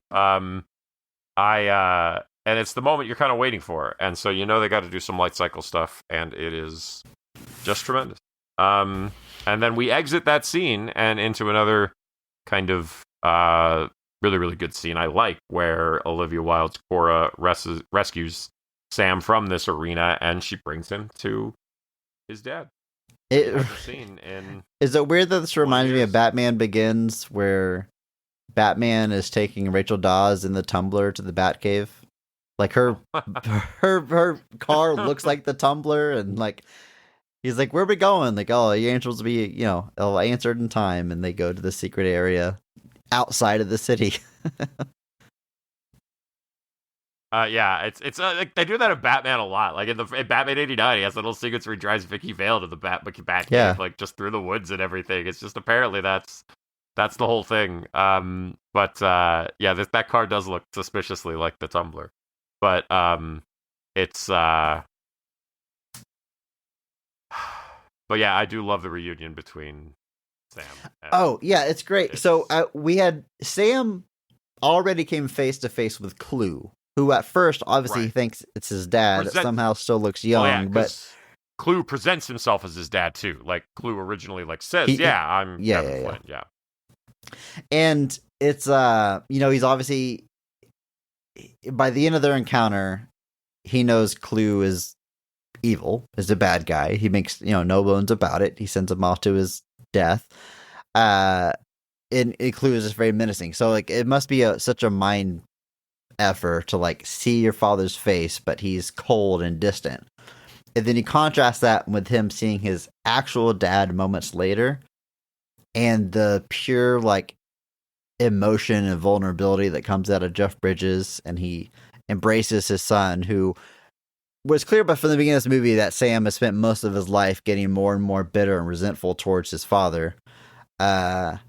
And it's the moment you're kind of waiting for, and so they got to do some light cycle stuff, and it is just tremendous. And then we exit that scene and into another kind of really, really good scene I like, where Olivia Wilde's Cora rescues Sam from this arena, and she brings him to his dad. Is it weird that this reminds me of Batman Begins, where Batman is taking Rachel Dawes in the Tumbler to the Batcave? Like, her car looks like the Tumbler, and like he's like, "Where are we going?" Like, "Oh, your answers will be, they'll answered in time," and they go to the secret area outside of the city. It's like they do that in Batman a lot. Like in Batman '89, he has little sequence where he drives Vicky Vale to the Batcave, like just through the woods and everything. It's just apparently that's the whole thing. That car does look suspiciously like the Tumbler. But it's but yeah, I do love the reunion between Sam. It's great. So we had Sam already came face to face with Clue, who at first obviously thinks it's his dad. Somehow still looks young, but Clue presents himself as his dad too. Like Clue originally says, I'm Kevin Flynn. Yeah. And it's he's obviously, by the end of their encounter, he knows Clue is evil, is a bad guy. He makes no bones about it. He sends him off to his death. And Clue is just very menacing. So like it must be such a mind effort to like see your father's face, but he's cold and distant. And then you contrast that with him seeing his actual dad moments later, and the pure like emotion and vulnerability that comes out of Jeff Bridges, and he embraces his son, who was clear but from the beginning of this movie that Sam has spent most of his life getting more and more bitter and resentful towards his father. To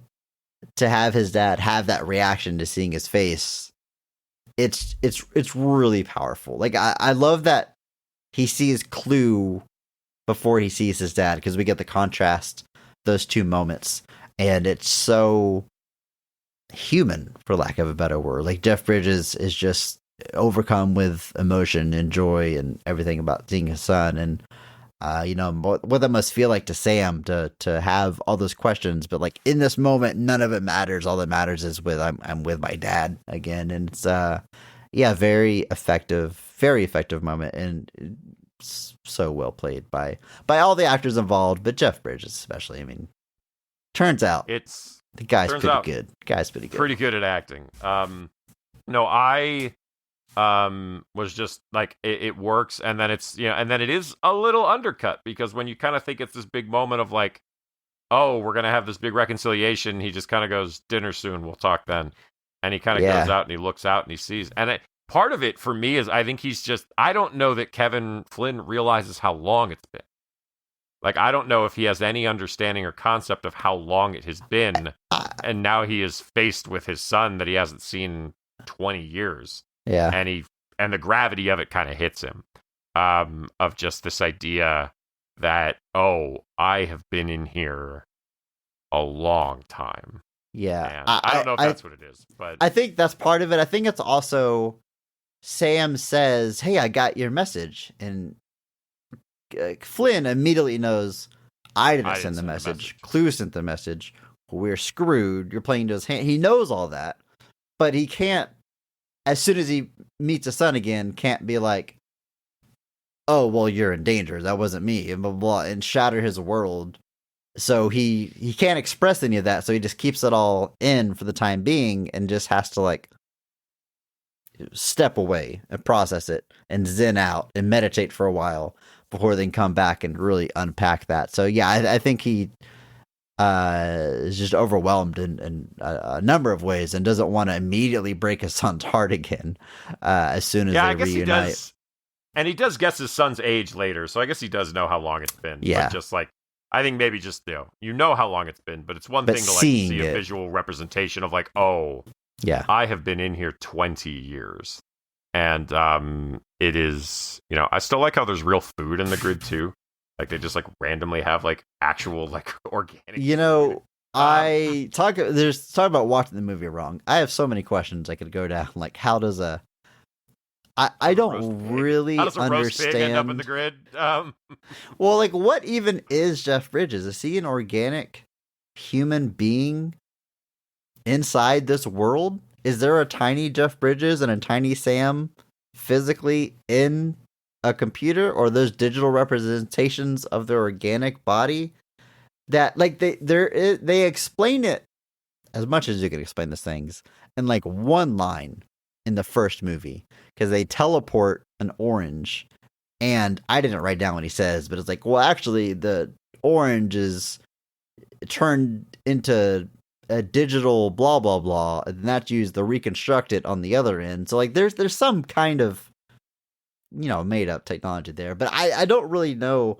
have his dad have that reaction to seeing his face, it's really powerful. Like I love that he sees Clue before he sees his dad, because we get the contrast, those two moments, and it's so human, for lack of a better word. Like Jeff Bridges is just overcome with emotion and joy and everything about seeing his son, and what that must feel like to Sam to have all those questions, but like in this moment, none of it matters. All that matters is I'm with my dad again, and it's very effective moment, and it's so well played by all the actors involved, but Jeff Bridges especially. I mean, turns out the guy's pretty good. Pretty good at acting. No, I was just like it works, and then it's and then it is a little undercut, because when you kind of think it's this big moment of like, oh, we're gonna have this big reconciliation, he just kind of goes, dinner soon, we'll talk then, and he kind of goes out and he looks out and he sees, and part of it for me is I think I don't know that Kevin Flynn realizes how long it's been. Like, I don't know if he has any understanding or concept of how long it has been, and now he is faced with his son that he hasn't seen in 20 years. Yeah. And the gravity of it kind of hits him, of just this idea that, oh, I have been in here a long time. Yeah. And I don't know if that's what it is, but I think that's part of it. I think it's also Sam says, "Hey, I got your message," and Flynn immediately knows, I didn't send the message. Clue sent the message. We're screwed. You're playing to his hand. He knows all that, but he can't. As soon as he meets his son again, can't be like, "Oh, well, you're in danger. That wasn't me," and blah, blah, blah, and shatter his world. So he can't express any of that. So he just keeps it all in for the time being, and just has to like step away and process it and zen out and meditate for a while before they can come back and really unpack that. So yeah, I think he is just overwhelmed in a number of ways, and doesn't want to immediately break his son's heart again as soon as they reunite. He does, and he does guess his son's age later, so I guess he does know how long it's been. Yeah, but just like, I think maybe just you know how long it's been, but it's one thing to like see a visual representation of like, oh, yeah, I have been in here 20 years, and it is, I still like how there's real food in the grid too. Like they just like randomly have like actual like organic. I talk about watching the movie wrong. I have so many questions I could go down. Like, how does I don't really how does a understand. Roast pig end up in the grid? Well, like, what even is Jeff Bridges? Is he an organic human being inside this world? Is there a tiny Jeff Bridges and a tiny Sam physically in a computer, or those digital representations of their organic body that like they explain it as much as you can explain these things in like one line in the first movie, because they teleport an orange, and I didn't write down what he says, but it's like, well, actually the orange is turned into a digital blah blah blah, and that's used to reconstruct it on the other end. So like there's some kind of made up technology there, but I don't really know.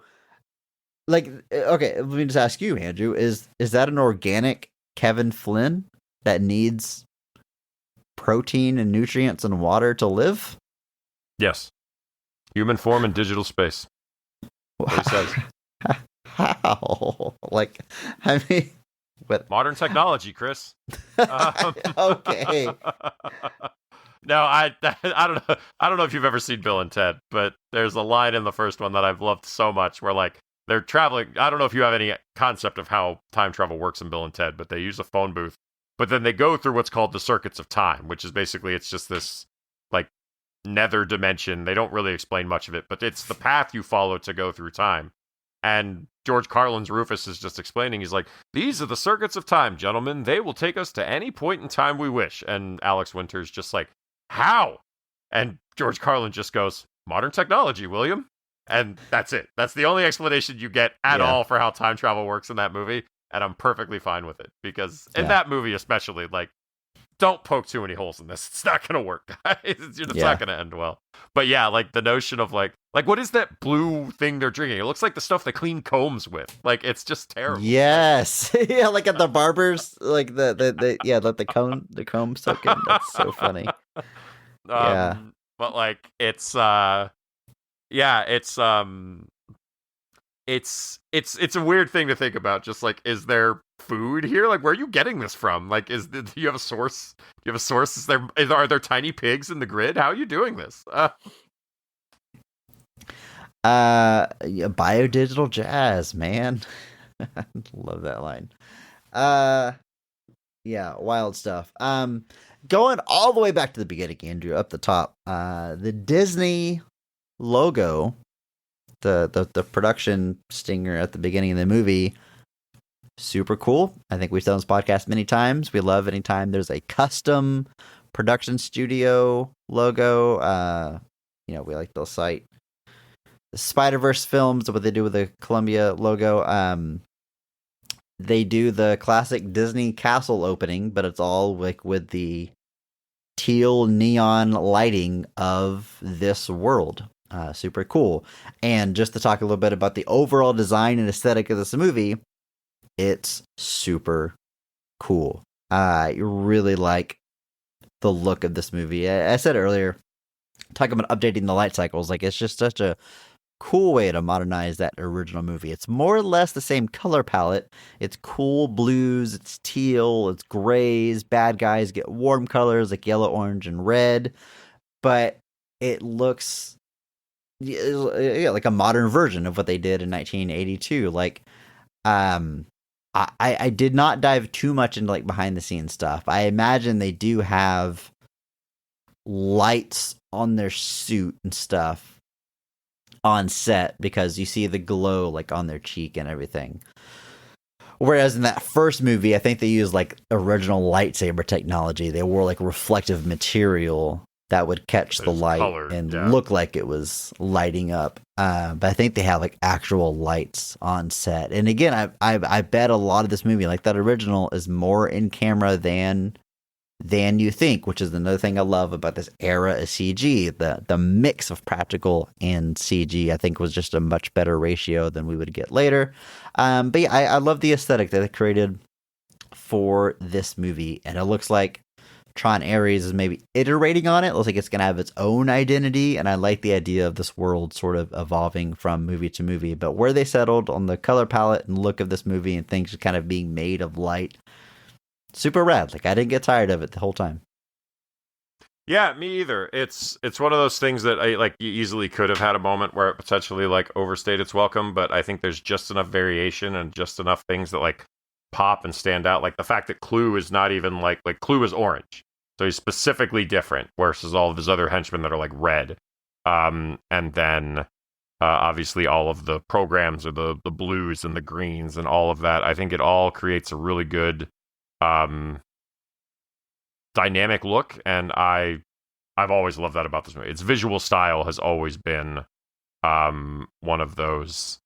Like, okay, let me just ask you, Andrew, is that an organic Kevin Flynn that needs protein and nutrients and water to live? Yes. Human form in digital space. What he says. How? Like, I mean, what? Modern technology, Chris. Okay. No, I don't know. I don't know if you've ever seen Bill and Ted, but there's a line in the first one that I've loved so much where like they're traveling. I don't know if you have any concept of how time travel works in Bill and Ted, but they use a phone booth. But then they go through what's called the circuits of time, which is basically it's just this like nether dimension. They don't really explain much of it, but it's the path you follow to go through time. And George Carlin's Rufus is just explaining. He's like, "These are the circuits of time, gentlemen. They will take us to any point in time we wish." And Alex Winter's just like, "How?" And George Carlin just goes, "Modern technology, William." And that's it. That's the only explanation you get at all for how time travel works in that movie. And I'm perfectly fine with it, because in that movie especially, like, don't poke too many holes in this. It's not going to work, guys. It's not going to end well. But yeah, like the notion of like what is that blue thing they're drinking? It looks like the stuff they clean combs with. Like, it's just terrible. Yes. Yeah, like at the barbers, like let the comb soak in. That's so funny. Yeah. But like it's it's a weird thing to think about. Just like, is there food here? Like, where are you getting this from? Like, do you have a source? Do you have a source? Are there tiny pigs in the grid? How are you doing this? Yeah, biodigital jazz, man. Love that line. Yeah, wild stuff. Going all the way back to the beginning, Andrew, up the top. The Disney logo, the production stinger at the beginning of the movie, super cool. I think we've done this podcast many times. We love anytime there's a custom production studio logo. We like to cite the Spider-Verse films, what they do with the Columbia logo. They do the classic Disney castle opening, but it's all like with the teal neon lighting of this world. Super cool. And just to talk a little bit about the overall design and aesthetic of this movie, it's super cool. I really like the look of this movie. I said earlier, talking about updating the light cycles, like it's just such a cool way to modernize that original movie. It's more or less the same color palette. It's cool blues, it's teal, it's grays. Bad guys get warm colors like yellow, orange, and red. But it looks like a modern version of what they did in 1982. Like, I did not dive too much into like behind the scenes stuff. I imagine they do have lights on their suit and stuff on set because you see the glow like on their cheek and everything. Whereas in that first movie, I think they used like original lightsaber technology. They wore like reflective material that would catch the light and look like it was lighting up. But I think they have like actual lights on set. And again, I bet a lot of this movie, like that original, is more in camera than you think, which is another thing I love about this era of CG. The mix of practical and CG, I think, was just a much better ratio than we would get later. But yeah, I love the aesthetic that they created for this movie, and it looks like Tron Ares is maybe iterating on it. It looks like it's going to have its own identity, and I like the idea of this world sort of evolving from movie to movie. But where they settled on the color palette and look of this movie and things kind of being made of light, super rad. Like, I didn't get tired of it the whole time. Yeah, me either. It's one of those things that you easily could have had a moment where it potentially like overstayed its welcome, but I think there's just enough variation and just enough things that like pop and stand out. Like the fact that Clue is not even like Clue is orange, so he's specifically different versus all of his other henchmen that are like red. And then obviously all of the programs are the blues and the greens and all of that. I think it all creates a really good dynamic look, and I've always loved that about this movie. Its visual style has always been one of those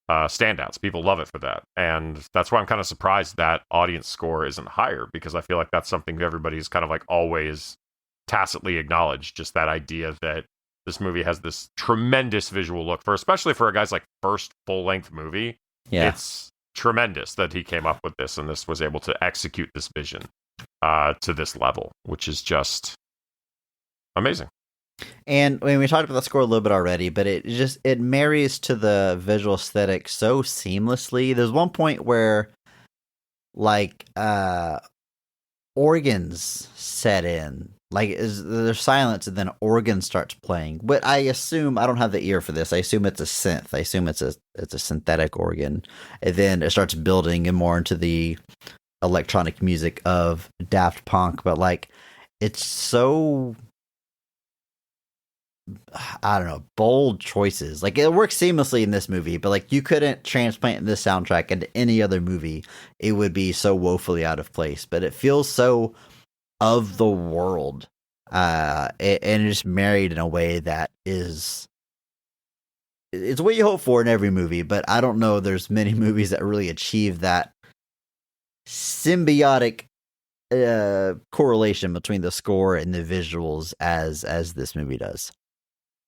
standouts. People love it for that, and that's why I'm kind of surprised that audience score isn't higher, because I feel like that's something everybody's kind of like always tacitly acknowledged, just that idea that this movie has this tremendous visual look, especially for a guy's like first full-length movie. Yeah. It's tremendous that he came up with this, and this was able to execute this vision to this level, which is just amazing. And I mean, we talked about the score a little bit already, but it marries to the visual aesthetic so seamlessly. There's one point where like organs set in, like there's silence and then organ starts playing. But I assume, I don't have the ear for this, I assume it's a synth. I assume it's a synthetic organ, and then it starts building and more into the electronic music of Daft Punk. But like, it's so, I don't know, bold choices. Like, it works seamlessly in this movie, but like, you couldn't transplant this soundtrack into any other movie. It would be so woefully out of place, but it feels so of the world. And it's married in a way that is, it's what you hope for in every movie, but I don't know there's many movies that really achieve that symbiotic correlation between the score and the visuals as this movie does.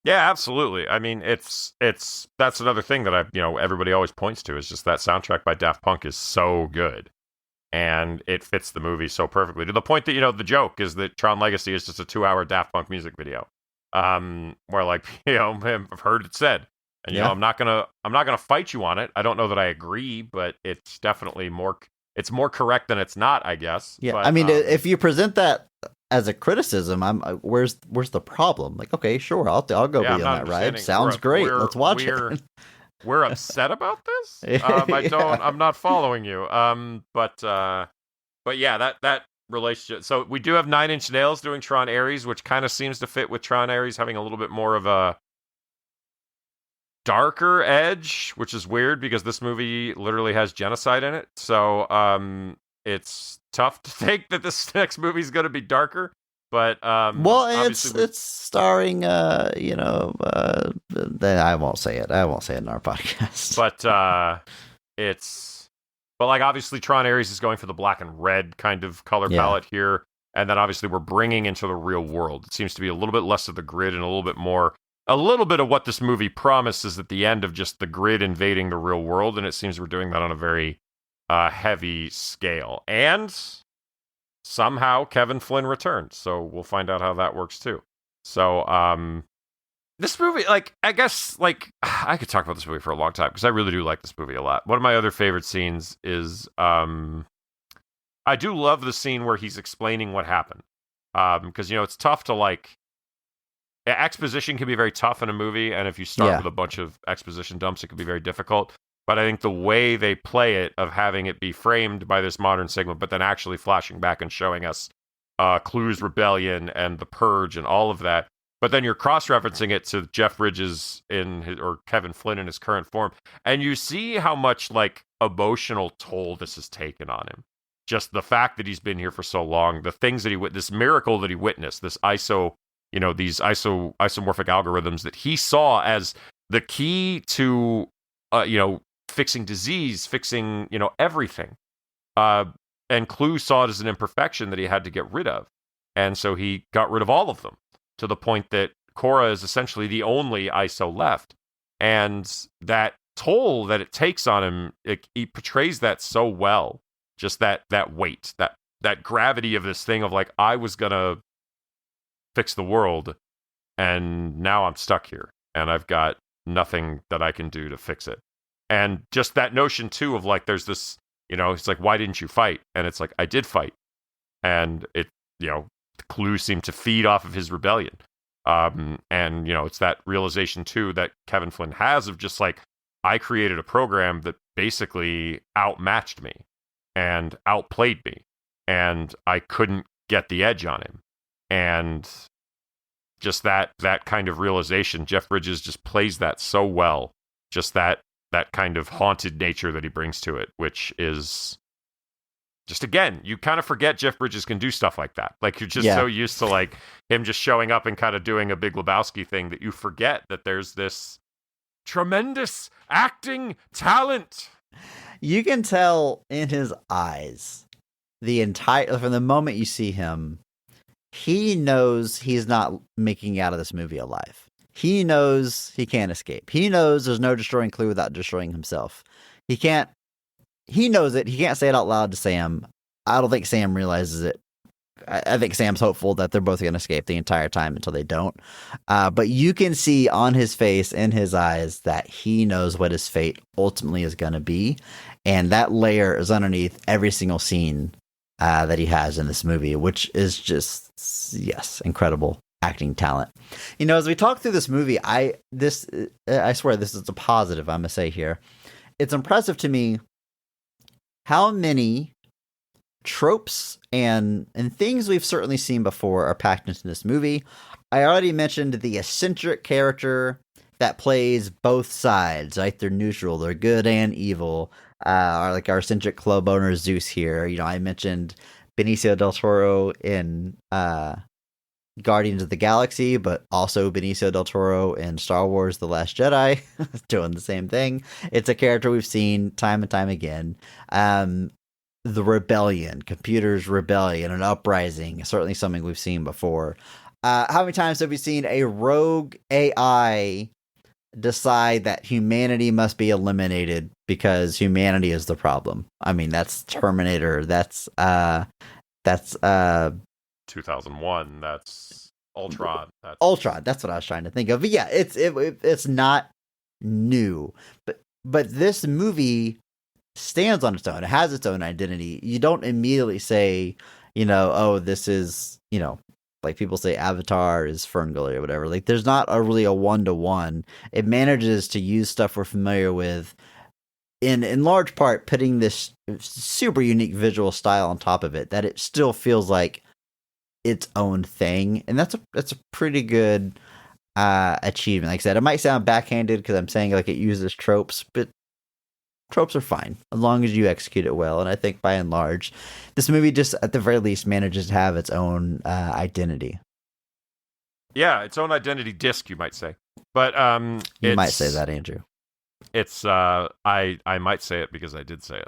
Yeah, absolutely. I mean, it's that's another thing that everybody always points to, is just that soundtrack by Daft Punk is so good, and it fits the movie so perfectly, to the point that the joke is that Tron Legacy is just a 2-hour Daft Punk music video, where like I've heard it said And you know, I'm not gonna fight you on it. I don't know that I agree, but it's definitely more correct than it's not, I guess. Yeah, but, I mean, if you present that as a criticism, where's the problem? Like, okay, sure, I'll go be on that ride. Sounds great. Let's watch it. We're upset about this. I'm not following you. But yeah, that relationship. So we do have 9 Inch Nails doing Tron Ares, which kind of seems to fit with Tron Ares having a little bit more of a darker edge, which is weird because this movie literally has genocide in it. So it's tough to think that this next movie is going to be darker. But well, it's starring I won't say it. I won't say it in our podcast. But like obviously Tron Ares is going for the black and red kind of color palette here, and then obviously we're bringing into the real world. It seems to be a little bit less of the grid and a little bit of what this movie promises at the end of just the grid invading the real world, and it seems we're doing that on a very heavy scale. And somehow Kevin Flynn returns, so we'll find out how that works too. So this movie, like, I guess, like, I could talk about this movie for a long time because I really do like this movie a lot. One of my other favorite scenes is I do love the scene where he's explaining what happened, because it's tough to, like, exposition can be very tough in a movie, and if you start with a bunch of exposition dumps, it can be very difficult. But I think the way they play it, of having it be framed by this modern segment, but then actually flashing back and showing us Clue's rebellion and the Purge and all of that, but then you're cross-referencing it to Jeff Bridges or Kevin Flynn in his current form, and you see how much, like, emotional toll this has taken on him. Just the fact that he's been here for so long, the things that this miracle that he witnessed, these isomorphic algorithms that he saw as the key to, fixing disease, fixing, everything. And Clue saw it as an imperfection that he had to get rid of. And so he got rid of all of them to the point that Cora is essentially the only ISO left. And that toll that it takes on him, he portrays that so well. Just that weight, that gravity of this thing of, like, I was going to fix the world, and now I'm stuck here, and I've got nothing that I can do to fix it. And just that notion, too, of, like, there's this, it's like, why didn't you fight? And it's like, I did fight. And it, Clue seemed to feed off of his rebellion. And, it's that realization, too, that Kevin Flynn has of just, like, I created a program that basically outmatched me and outplayed me, and I couldn't get the edge on him. And just that kind of realization, Jeff Bridges just plays that so well. Just that kind of haunted nature that he brings to it, which is just, again, you kind of forget Jeff Bridges can do stuff like that. Like, you're just so used to, like, him just showing up and kind of doing a Big Lebowski thing that you forget that there's this tremendous acting talent. You can tell in his eyes from the moment you see him, he knows he's not making out of this movie alive. He knows he can't escape. He knows there's no destroying Clue without destroying himself. He knows it. He can't say it out loud to Sam. I don't think Sam realizes it. I think Sam's hopeful that they're both going to escape the entire time until they don't. But you can see on his face, in his eyes, that he knows what his fate ultimately is going to be. And that layer is underneath every single scene that he has in this movie, which is just, incredible acting talent. As we talk through this movie, I swear this is a positive I'm going to say here. It's impressive to me how many tropes and things we've certainly seen before are packed into this movie. I already mentioned the eccentric character that plays both sides, right? They're neutral, they're good and evil. Or like our eccentric club owner Zeus here. I mentioned Benicio del Toro in Guardians of the Galaxy, but also Benicio del Toro in Star Wars The Last Jedi, doing the same thing. It's a character we've seen time and time again. The rebellion, computers' rebellion, an uprising, certainly something we've seen before. How many times have we seen a rogue AI decide that humanity must be eliminated because humanity is the problem? I mean, that's Terminator. That's 2001. That's Ultron. Ultron. That's what I was trying to think of. But yeah, it's not new. But this movie stands on its own. It has its own identity. You don't immediately say, oh, this is, like people say Avatar is Ferngully or whatever. Like there's not really a one-to-one. It manages to use stuff we're familiar with in large part putting this super unique visual style on top of it that it still feels like its own thing. And that's a pretty good achievement. Like I said, it might sound backhanded because I'm saying like it uses tropes, but tropes are fine as long as you execute it well. And I think by and large, this movie just at the very least manages to have its own identity. Yeah, its own identity disc, you might say. But you might say that, Andrew. It's I might say it because I did say it.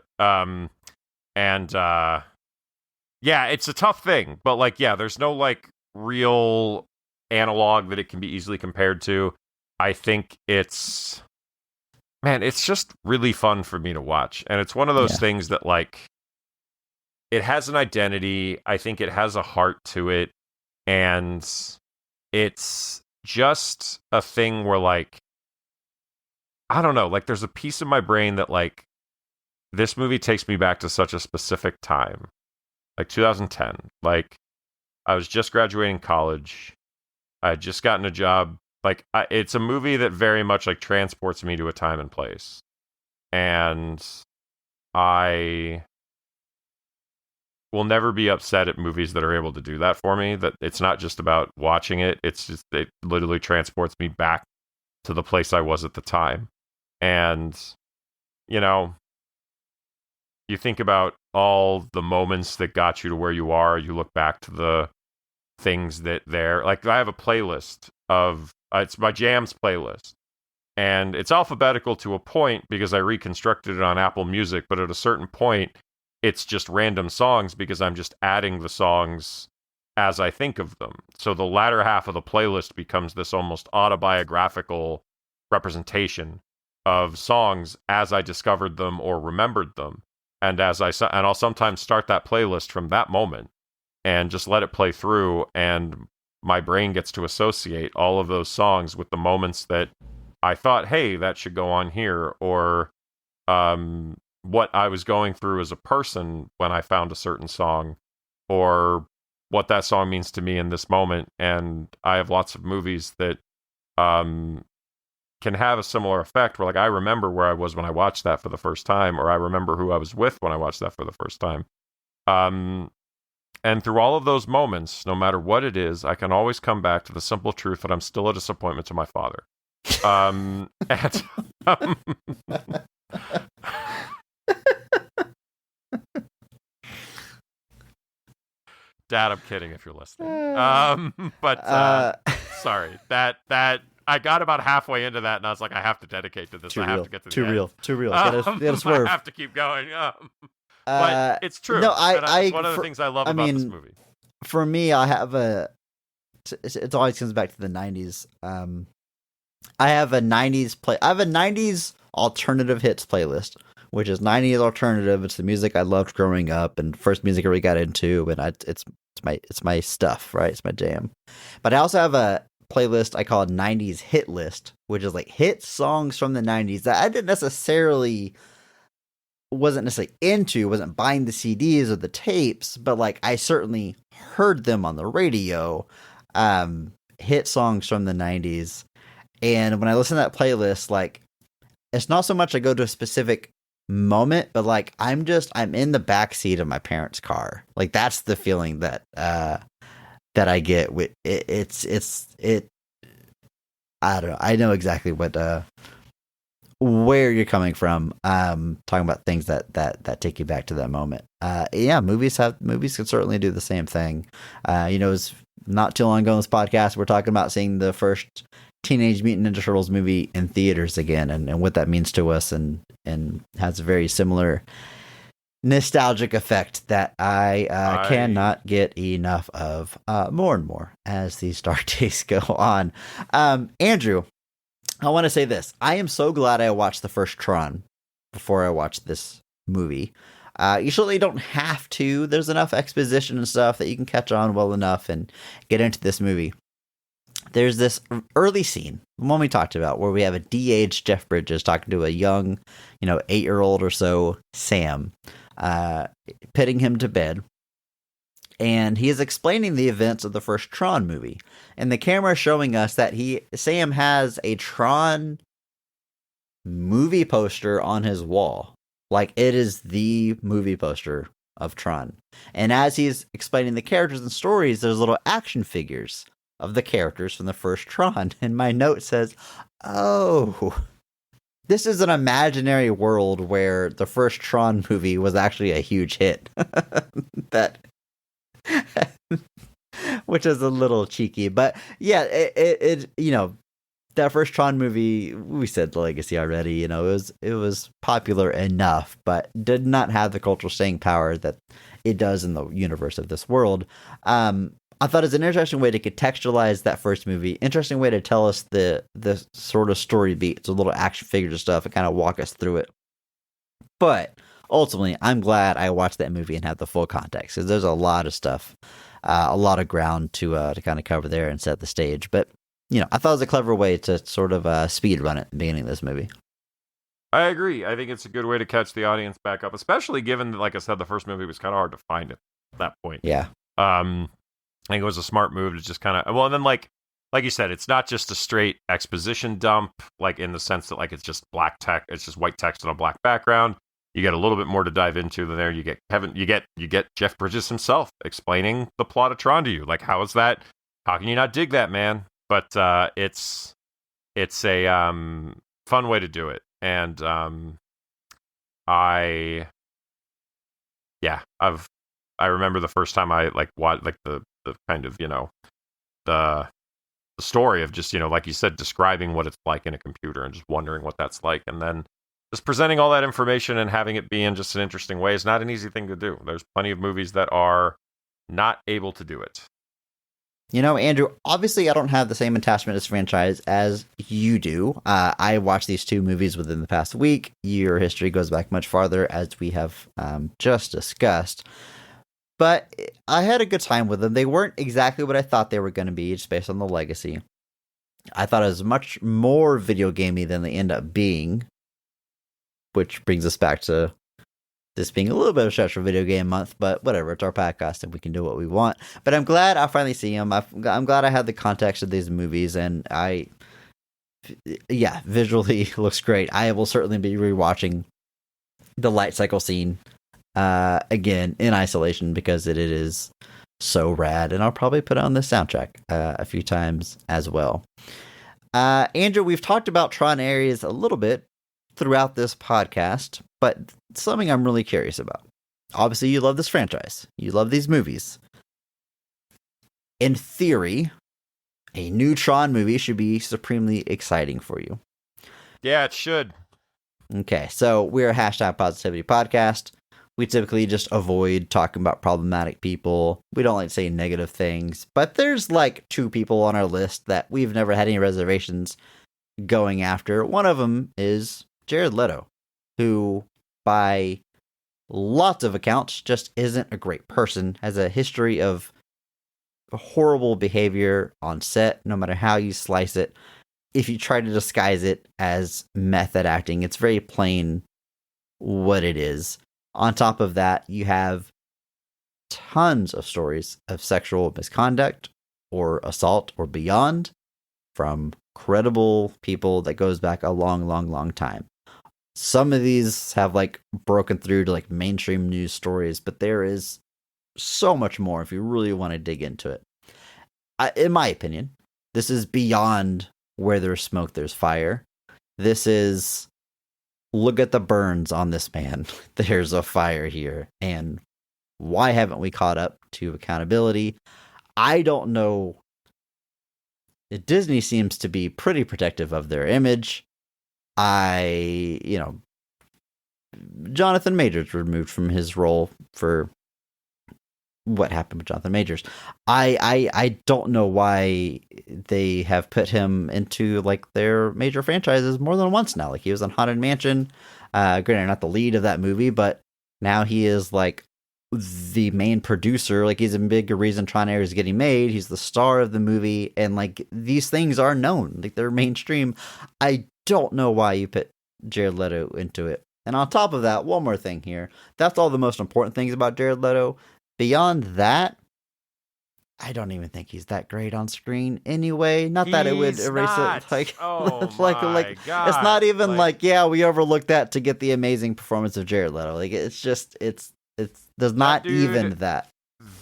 Yeah, it's a tough thing, but like there's no like real analog that it can be easily compared to. I think it's just really fun for me to watch, and it's one of those things that like it has an identity. I think it has a heart to it, and it's just a thing where like I don't know, like there's a piece of my brain that like this movie takes me back to such a specific time, like 2010. Like I was just graduating college, I had just gotten a job. Like it's a movie that very much like transports me to a time and place, and I will never be upset at movies that are able to do that for me. That it's not just about watching it; it literally transports me back to the place I was at the time. And you think about all the moments that got you to where you are. You look back to the things that like I have a playlist of it's my jams playlist, and it's alphabetical to a point because I reconstructed it on Apple Music, but at a certain point it's just random songs because I'm just adding the songs as I think of them. So the latter half of the playlist becomes this almost autobiographical representation of songs as I discovered them or remembered them, and I'll sometimes start that playlist from that moment and just let it play through, and my brain gets to associate all of those songs with the moments that I thought, hey, that should go on here, or what I was going through as a person when I found a certain song, or what that song means to me in this moment. And I have lots of movies that can have a similar effect where like I remember where I was when I watched that for the first time, or I remember who I was with when I watched that for the first time. And through all of those moments, no matter what it is, I can always come back to the simple truth that I'm still a disappointment to my father. Dad, I'm kidding if you're listening. Sorry, that I got about halfway into that, and I was like, I have to dedicate to this. I have to get to the end. Too real. Gotta swerve. I have to keep going. But it's true. No, it's one of the things I love about this movie. For me, I have it always comes back to the 90s. I have a 90s alternative hits playlist, which is 90s alternative. It's the music I loved growing up and first music I really got into, and it's my stuff, right? It's my jam. But I also have a playlist I call a 90s hit list, which is like hit songs from the 90s that I wasn't necessarily into, wasn't buying the CDs or the tapes, but like I certainly heard them on the radio. Hit songs from the 90s. And when I listen to that playlist, like it's not so much I go to a specific moment, but like I'm in the backseat of my parents' car. Like that's the feeling that I get with it. I don't know. I know exactly where you're coming from. Talking about things that take you back to that moment. Movies can certainly do the same thing. It's not too long ago in this podcast, we're talking about seeing the first Teenage Mutant Ninja Turtles movie in theaters again, and what that means to us, and has a very similar nostalgic effect that I cannot get enough of more and more as these dark days go on. Andrew, I want to say this. I am so glad I watched the first Tron before I watched this movie. You certainly don't have to. There's enough exposition and stuff that you can catch on well enough and get into this movie. there's this early scene, the one we talked about, where we have a de-aged Jeff Bridges talking to a young, 8-year-old or so Sam, putting him to bed. And he is explaining the events of the first Tron movie. And the camera is showing us that Sam has a Tron movie poster on his wall. Like, it is the movie poster of Tron. And as he's explaining the characters and stories, there's little action figures of the characters from the first Tron. And my note says, oh, this is an imaginary world where the first Tron movie was actually a huge hit. That, which is a little cheeky, but yeah, it that first Tron movie, we said the legacy already, it was popular enough, but did not have the cultural staying power that it does in the universe of this world. I thought it was an interesting way to contextualize that first movie, interesting way to tell us the sort of story beats, a little action figures and stuff, and kind of walk us through it. But ultimately, I'm glad I watched that movie and have the full context, because there's a lot of stuff, a lot of ground to kind of cover there and set the stage. But I thought it was a clever way to sort of speed run it at the beginning of this movie. I agree. I think it's a good way to catch the audience back up, especially given that, like I said, the first movie was kind of hard to find at that point. Yeah. I think it was a smart move to just kind of, well, and then like you said, it's not just a straight exposition dump, like in the sense that like it's just black text, it's just white text on a black background. You get a little bit more to dive into than there. You get Jeff Bridges himself explaining the plot of Tron to you. Like, how is that? How can you not dig that, man? But it's a fun way to do it, and I remember the first time I watched the kind of the story of just like you said, describing what it's like in a computer and just wondering what that's like, and then just presenting all that information and having it be in just an interesting way is not an easy thing to do. There's plenty of movies that are not able to do it. Andrew, obviously I don't have the same attachment to this franchise as you do. I watched these two movies within the past week. Your history goes back much farther, as we have just discussed. But I had a good time with them. They weren't exactly what I thought they were going to be, just based on the legacy. I thought it was much more video gamey than they end up being, which brings us back to this being a little bit of a stretch for Video Game Month, but whatever, it's our podcast and we can do what we want. But I'm glad I finally see them. I'm glad I had the context of these movies, and visually looks great. I will certainly be rewatching the light cycle scene again in isolation, because it is so rad, and I'll probably put on the soundtrack a few times as well. Andrew, we've talked about Tron Ares a little bit throughout this podcast, but something I'm really curious about. Obviously, you love this franchise. You love these movies. In theory, a new Tron movie should be supremely exciting for you. Yeah, it should. Okay, so we're a #positivity podcast. We typically just avoid talking about problematic people. We don't like to say negative things, but there's like 2 people on our list that we've never had any reservations going after. One of them is Jared Leto, who by lots of accounts just isn't a great person, has a history of horrible behavior on set, no matter how you slice it. If you try to disguise it as method acting, it's very plain what it is. On top of that, you have tons of stories of sexual misconduct or assault or beyond from credible people that goes back a long, long, long time. Some of these have broken through to mainstream news stories, but there is so much more if you really want to dig into it. In my opinion, this is beyond where there's smoke, there's fire. This is, look at the burns on this man. There's a fire here. And why haven't we caught up to accountability? I don't know. Disney seems to be pretty protective of their image. Jonathan Majors removed from his role for what happened with Jonathan Majors. I don't know why they have put him into their major franchises more than once now. He was on Haunted Mansion, granted not the lead of that movie, but now he is the main producer. Like, he's a bigger reason Tron Ares is getting made. He's the star of the movie, and like these things are known, like they're mainstream. I don't know why you put Jared Leto into it. And on top of that, one more thing here. That's all the most important things about Jared Leto. Beyond that, I don't even think he's that great on screen anyway. Not that it would He's erase not. it. Like, Oh like, my God. it's not even Like- like, yeah, we overlooked that to get the amazing performance of Jared Leto. Like, it's just, there's not dude- even that.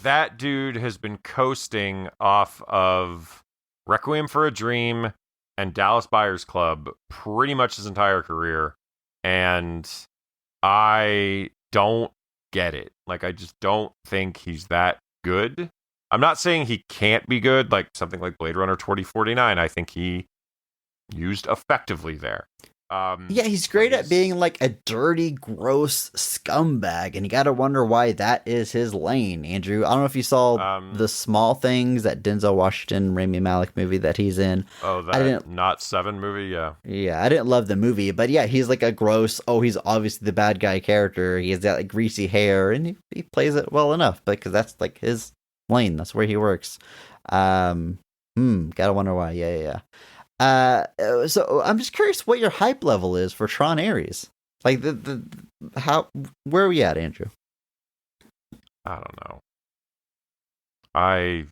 That dude has been coasting off of Requiem for a Dream and Dallas Buyers Club pretty much his entire career. And I don't get it. Like, I just don't think he's that good. I'm not saying he can't be good, like something like Blade Runner 2049. I think he used effectively there. Yeah, he's great at being like a dirty, gross scumbag, and you gotta wonder why that is his lane, Andrew. I don't know if you saw The Small Things, that Denzel Washington, Rami Malek movie that he's in. Oh, that Not Seven movie, yeah. Yeah, I didn't love the movie, but yeah, he's like a gross, he's obviously the bad guy character. He has that like greasy hair, and he plays it well enough, because that's like his lane. That's where he works. Gotta wonder why. Yeah. So I'm just curious what your hype level is for Tron Ares. Like where are we at, Andrew? I don't know. I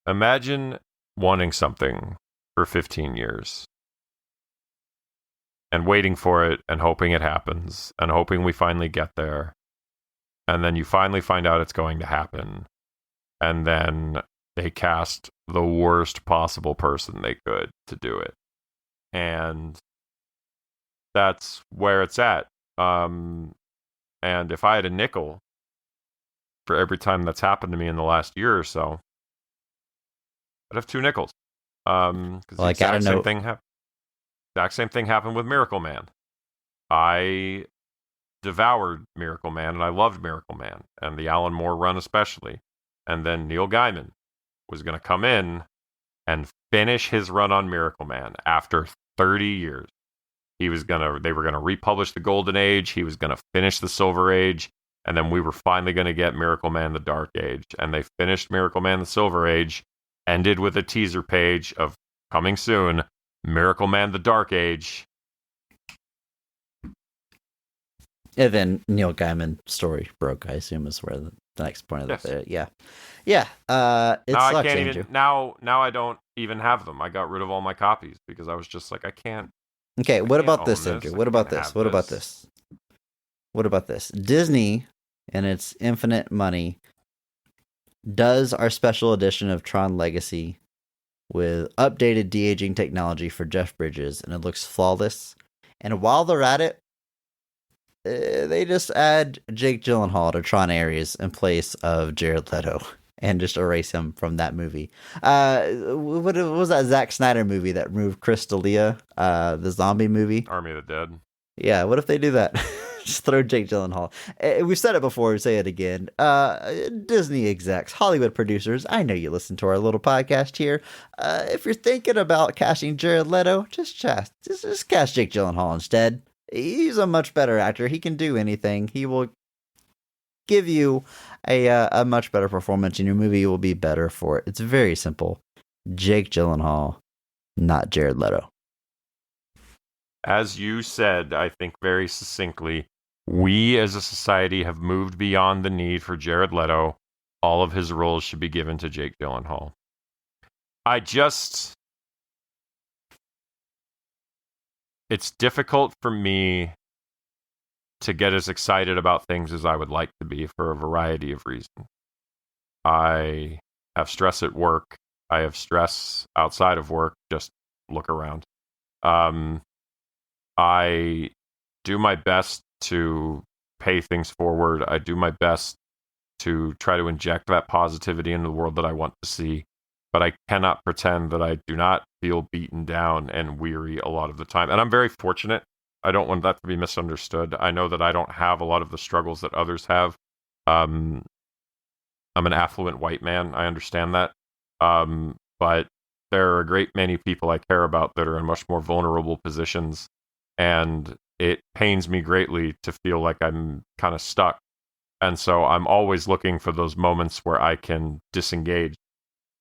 imagine wanting something for 15 years and waiting for it and hoping it happens and hoping we finally get there. And then you finally find out it's going to happen. And then they cast the worst possible person they could to do it. And that's where it's at. And if I had a nickel for every time that's happened to me in the last year or so, I'd have 2 nickels. Because the exact same thing happened with Miracle Man. I devoured Miracle Man, and I loved Miracle Man, and the Alan Moore run especially. And then Neil Gaiman was going to come in and finish his run on Miracle Man after 30 years. They were going to republish the Golden Age. He was going to finish the Silver Age. And then we were finally going to get Miracle Man the Dark Age. And they finished Miracle Man the Silver Age, ended with a teaser page of coming soon, Miracle Man the Dark Age. And then Neil Gaiman story broke, I assume, is where the next point of that. Yeah. It now sucks, I can't Andrew. even now I don't even have them. I got rid of all my copies because I was just like, I can't. Okay, what about own this, this. Andrew? I What about can't this? have What about this. this? What about this? Disney and its infinite money does our special edition of Tron Legacy with updated de-aging technology for Jeff Bridges, and it looks flawless. And while they're at it, they just add Jake Gyllenhaal to Tron Ares in place of Jared Leto and just erase him from that movie. What was that Zack Snyder movie that removed Chris D'Elia, the zombie movie? Army of the Dead. Yeah, what if they do that? Just throw Jake Gyllenhaal. We've said it before, we say it again. Disney execs, Hollywood producers, I know you listen to our little podcast here. If you're thinking about casting Jared Leto, just cast Jake Gyllenhaal instead. He's a much better actor. He can do anything. He will give you a much better performance, and your movie will be better for it. It's very simple. Jake Gyllenhaal, not Jared Leto. As you said, I think very succinctly, we as a society have moved beyond the need for Jared Leto. All of his roles should be given to Jake Gyllenhaal. It's difficult for me to get as excited about things as I would like to be for a variety of reasons. I have stress at work. I have stress outside of work. Just look around. I do my best to pay things forward. I do my best to try to inject that positivity into the world that I want to see. But I cannot pretend that I do not feel beaten down and weary a lot of the time. And I'm very fortunate. I don't want that to be misunderstood. I know that I don't have a lot of the struggles that others have. I'm an affluent white man. I understand that. But there are a great many people I care about that are in much more vulnerable positions. And it pains me greatly to feel like I'm kind of stuck. And so I'm always looking for those moments where I can disengage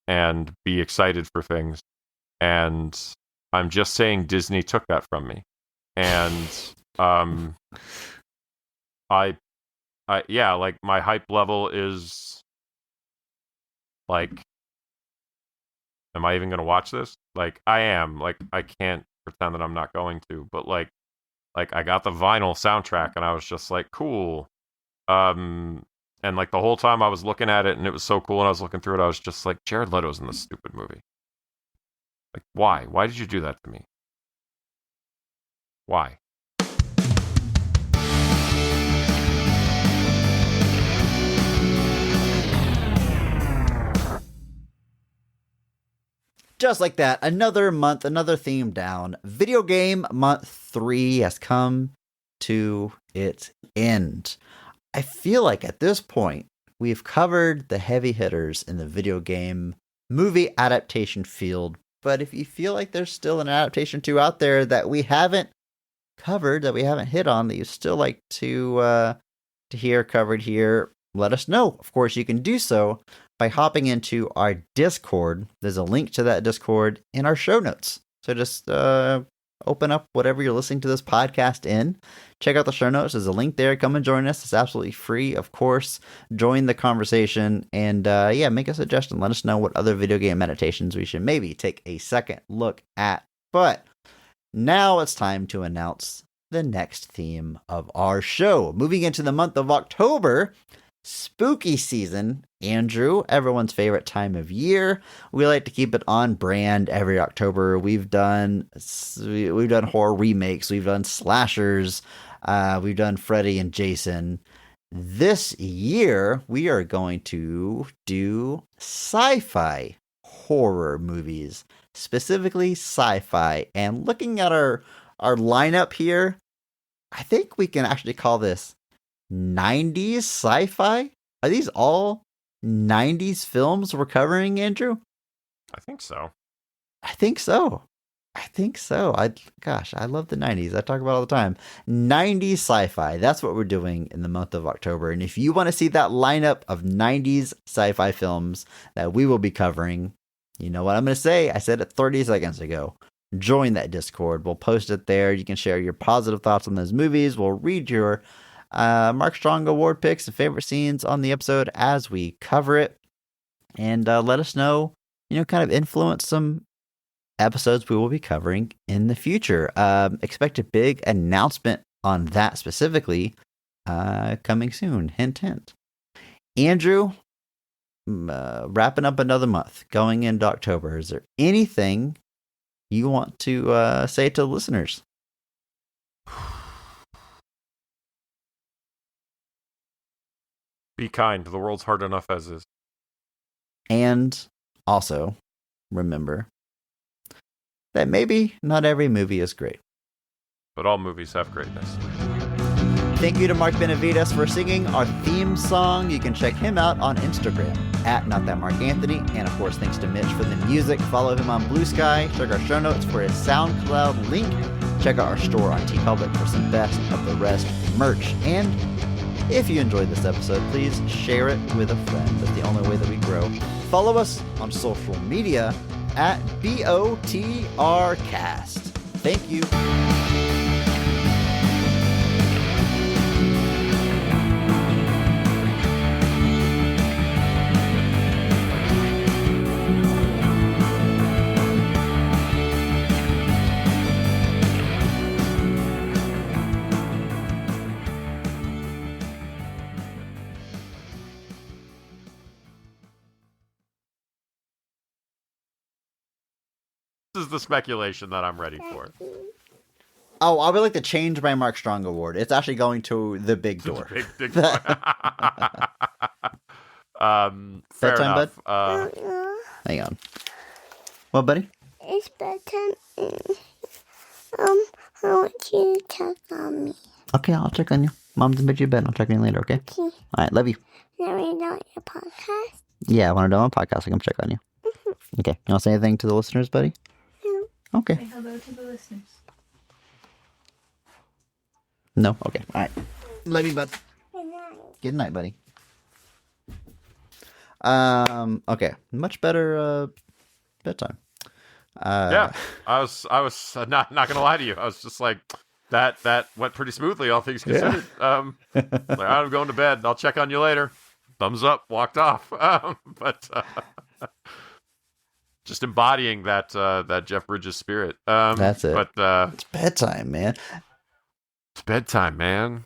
and be excited for things. And I'm just saying Disney took that from me. And I yeah, like my hype level is like, am I even going to watch this? Like, I am. Like, I can't pretend that I'm not going to. But like I got the vinyl soundtrack, and I was just like, cool. And like the whole time I was looking at it, and it was so cool, and I was looking through it, I was just like, Jared Leto's in this stupid movie. Like, why? Why did you do that to me? Why? Just like that, another month, another theme down. Video game month 3 has come to its end. I feel like at this point, we've covered the heavy hitters in the video game movie adaptation field. But if you feel like there's still an adaptation to out there that we haven't covered, that we haven't hit on, that you still like to hear covered here, let us know. Of course, you can do so by hopping into our Discord. There's a link to that Discord in our show notes. So just open up whatever you're listening to this podcast in. Check out the show notes. There's a link there. Come and join us. It's absolutely free, of course. Join the conversation and make a suggestion. Let us know what other video game adaptations we should maybe take a second look at. But now it's time to announce the next theme of our show. Moving into the month of October, spooky season. Andrew, everyone's favorite time of year. We like to keep it on brand every October. We've done horror remakes, we've done slashers, we've done Freddy and Jason. This year, we are going to do sci-fi horror movies, specifically sci-fi. And looking at our lineup here, I think we can actually call this 90s sci-fi. Are these all 90s films we're covering, Andrew? I think so. I think so. I love the 90s. I talk about it all the time. 90s sci-fi. That's what we're doing in the month of October. And if you want to see that lineup of 90s sci-fi films that we will be covering, you know what I'm going to say? I said it 30 seconds ago. Join that Discord. We'll post it there. You can share your positive thoughts on those movies. We'll read your Mark Strong Award picks and favorite scenes on the episode as we cover it. And let us know, kind of influence some episodes we will be covering in the future. Expect a big announcement on that specifically coming soon. Hint, hint. Andrew, wrapping up another month, going into October. Is there anything you want to say to the listeners? Be kind. The world's hard enough as is. And also, remember that maybe not every movie is great. But all movies have greatness. Thank you to Mark Benavides for singing our theme song. You can check him out on Instagram at NotThatMarkAnthony. And of course, thanks to Mitch for the music. Follow him on Blue Sky. Check our show notes for his SoundCloud link. Check out our store on TeePublic for some best of the rest merch. And if you enjoyed this episode, please share it with a friend. That's the only way that we grow. Follow us on social media at BOTRcast. Thank you. This is the speculation that I'm ready for. Oh, I would like to change my Mark Strong Award. It's actually going to the big door. Big door. Fair Bedtime, enough. Hang on. What, buddy? It's bedtime. I want you to check on me. Okay, I'll check on you. Mom's in bed, you bed. I'll check on you later, okay? Okay. All right, love you. Let me know your podcast. Yeah, I want to do on a podcast. I'll come check on you. Okay, you want to say anything to the listeners, buddy? No. Okay. Say hello to the listeners. No? Okay. All right. Love you, bud. Good night, buddy. Okay. Much better bedtime. Yeah, I was not gonna lie to you. I was just like, that went pretty smoothly, all things considered. Like, I'm going to bed. I'll check on you later. Thumbs up. Walked off. But just embodying that Jeff Bridges spirit. That's it. But It's bedtime, man. it's bedtime, man.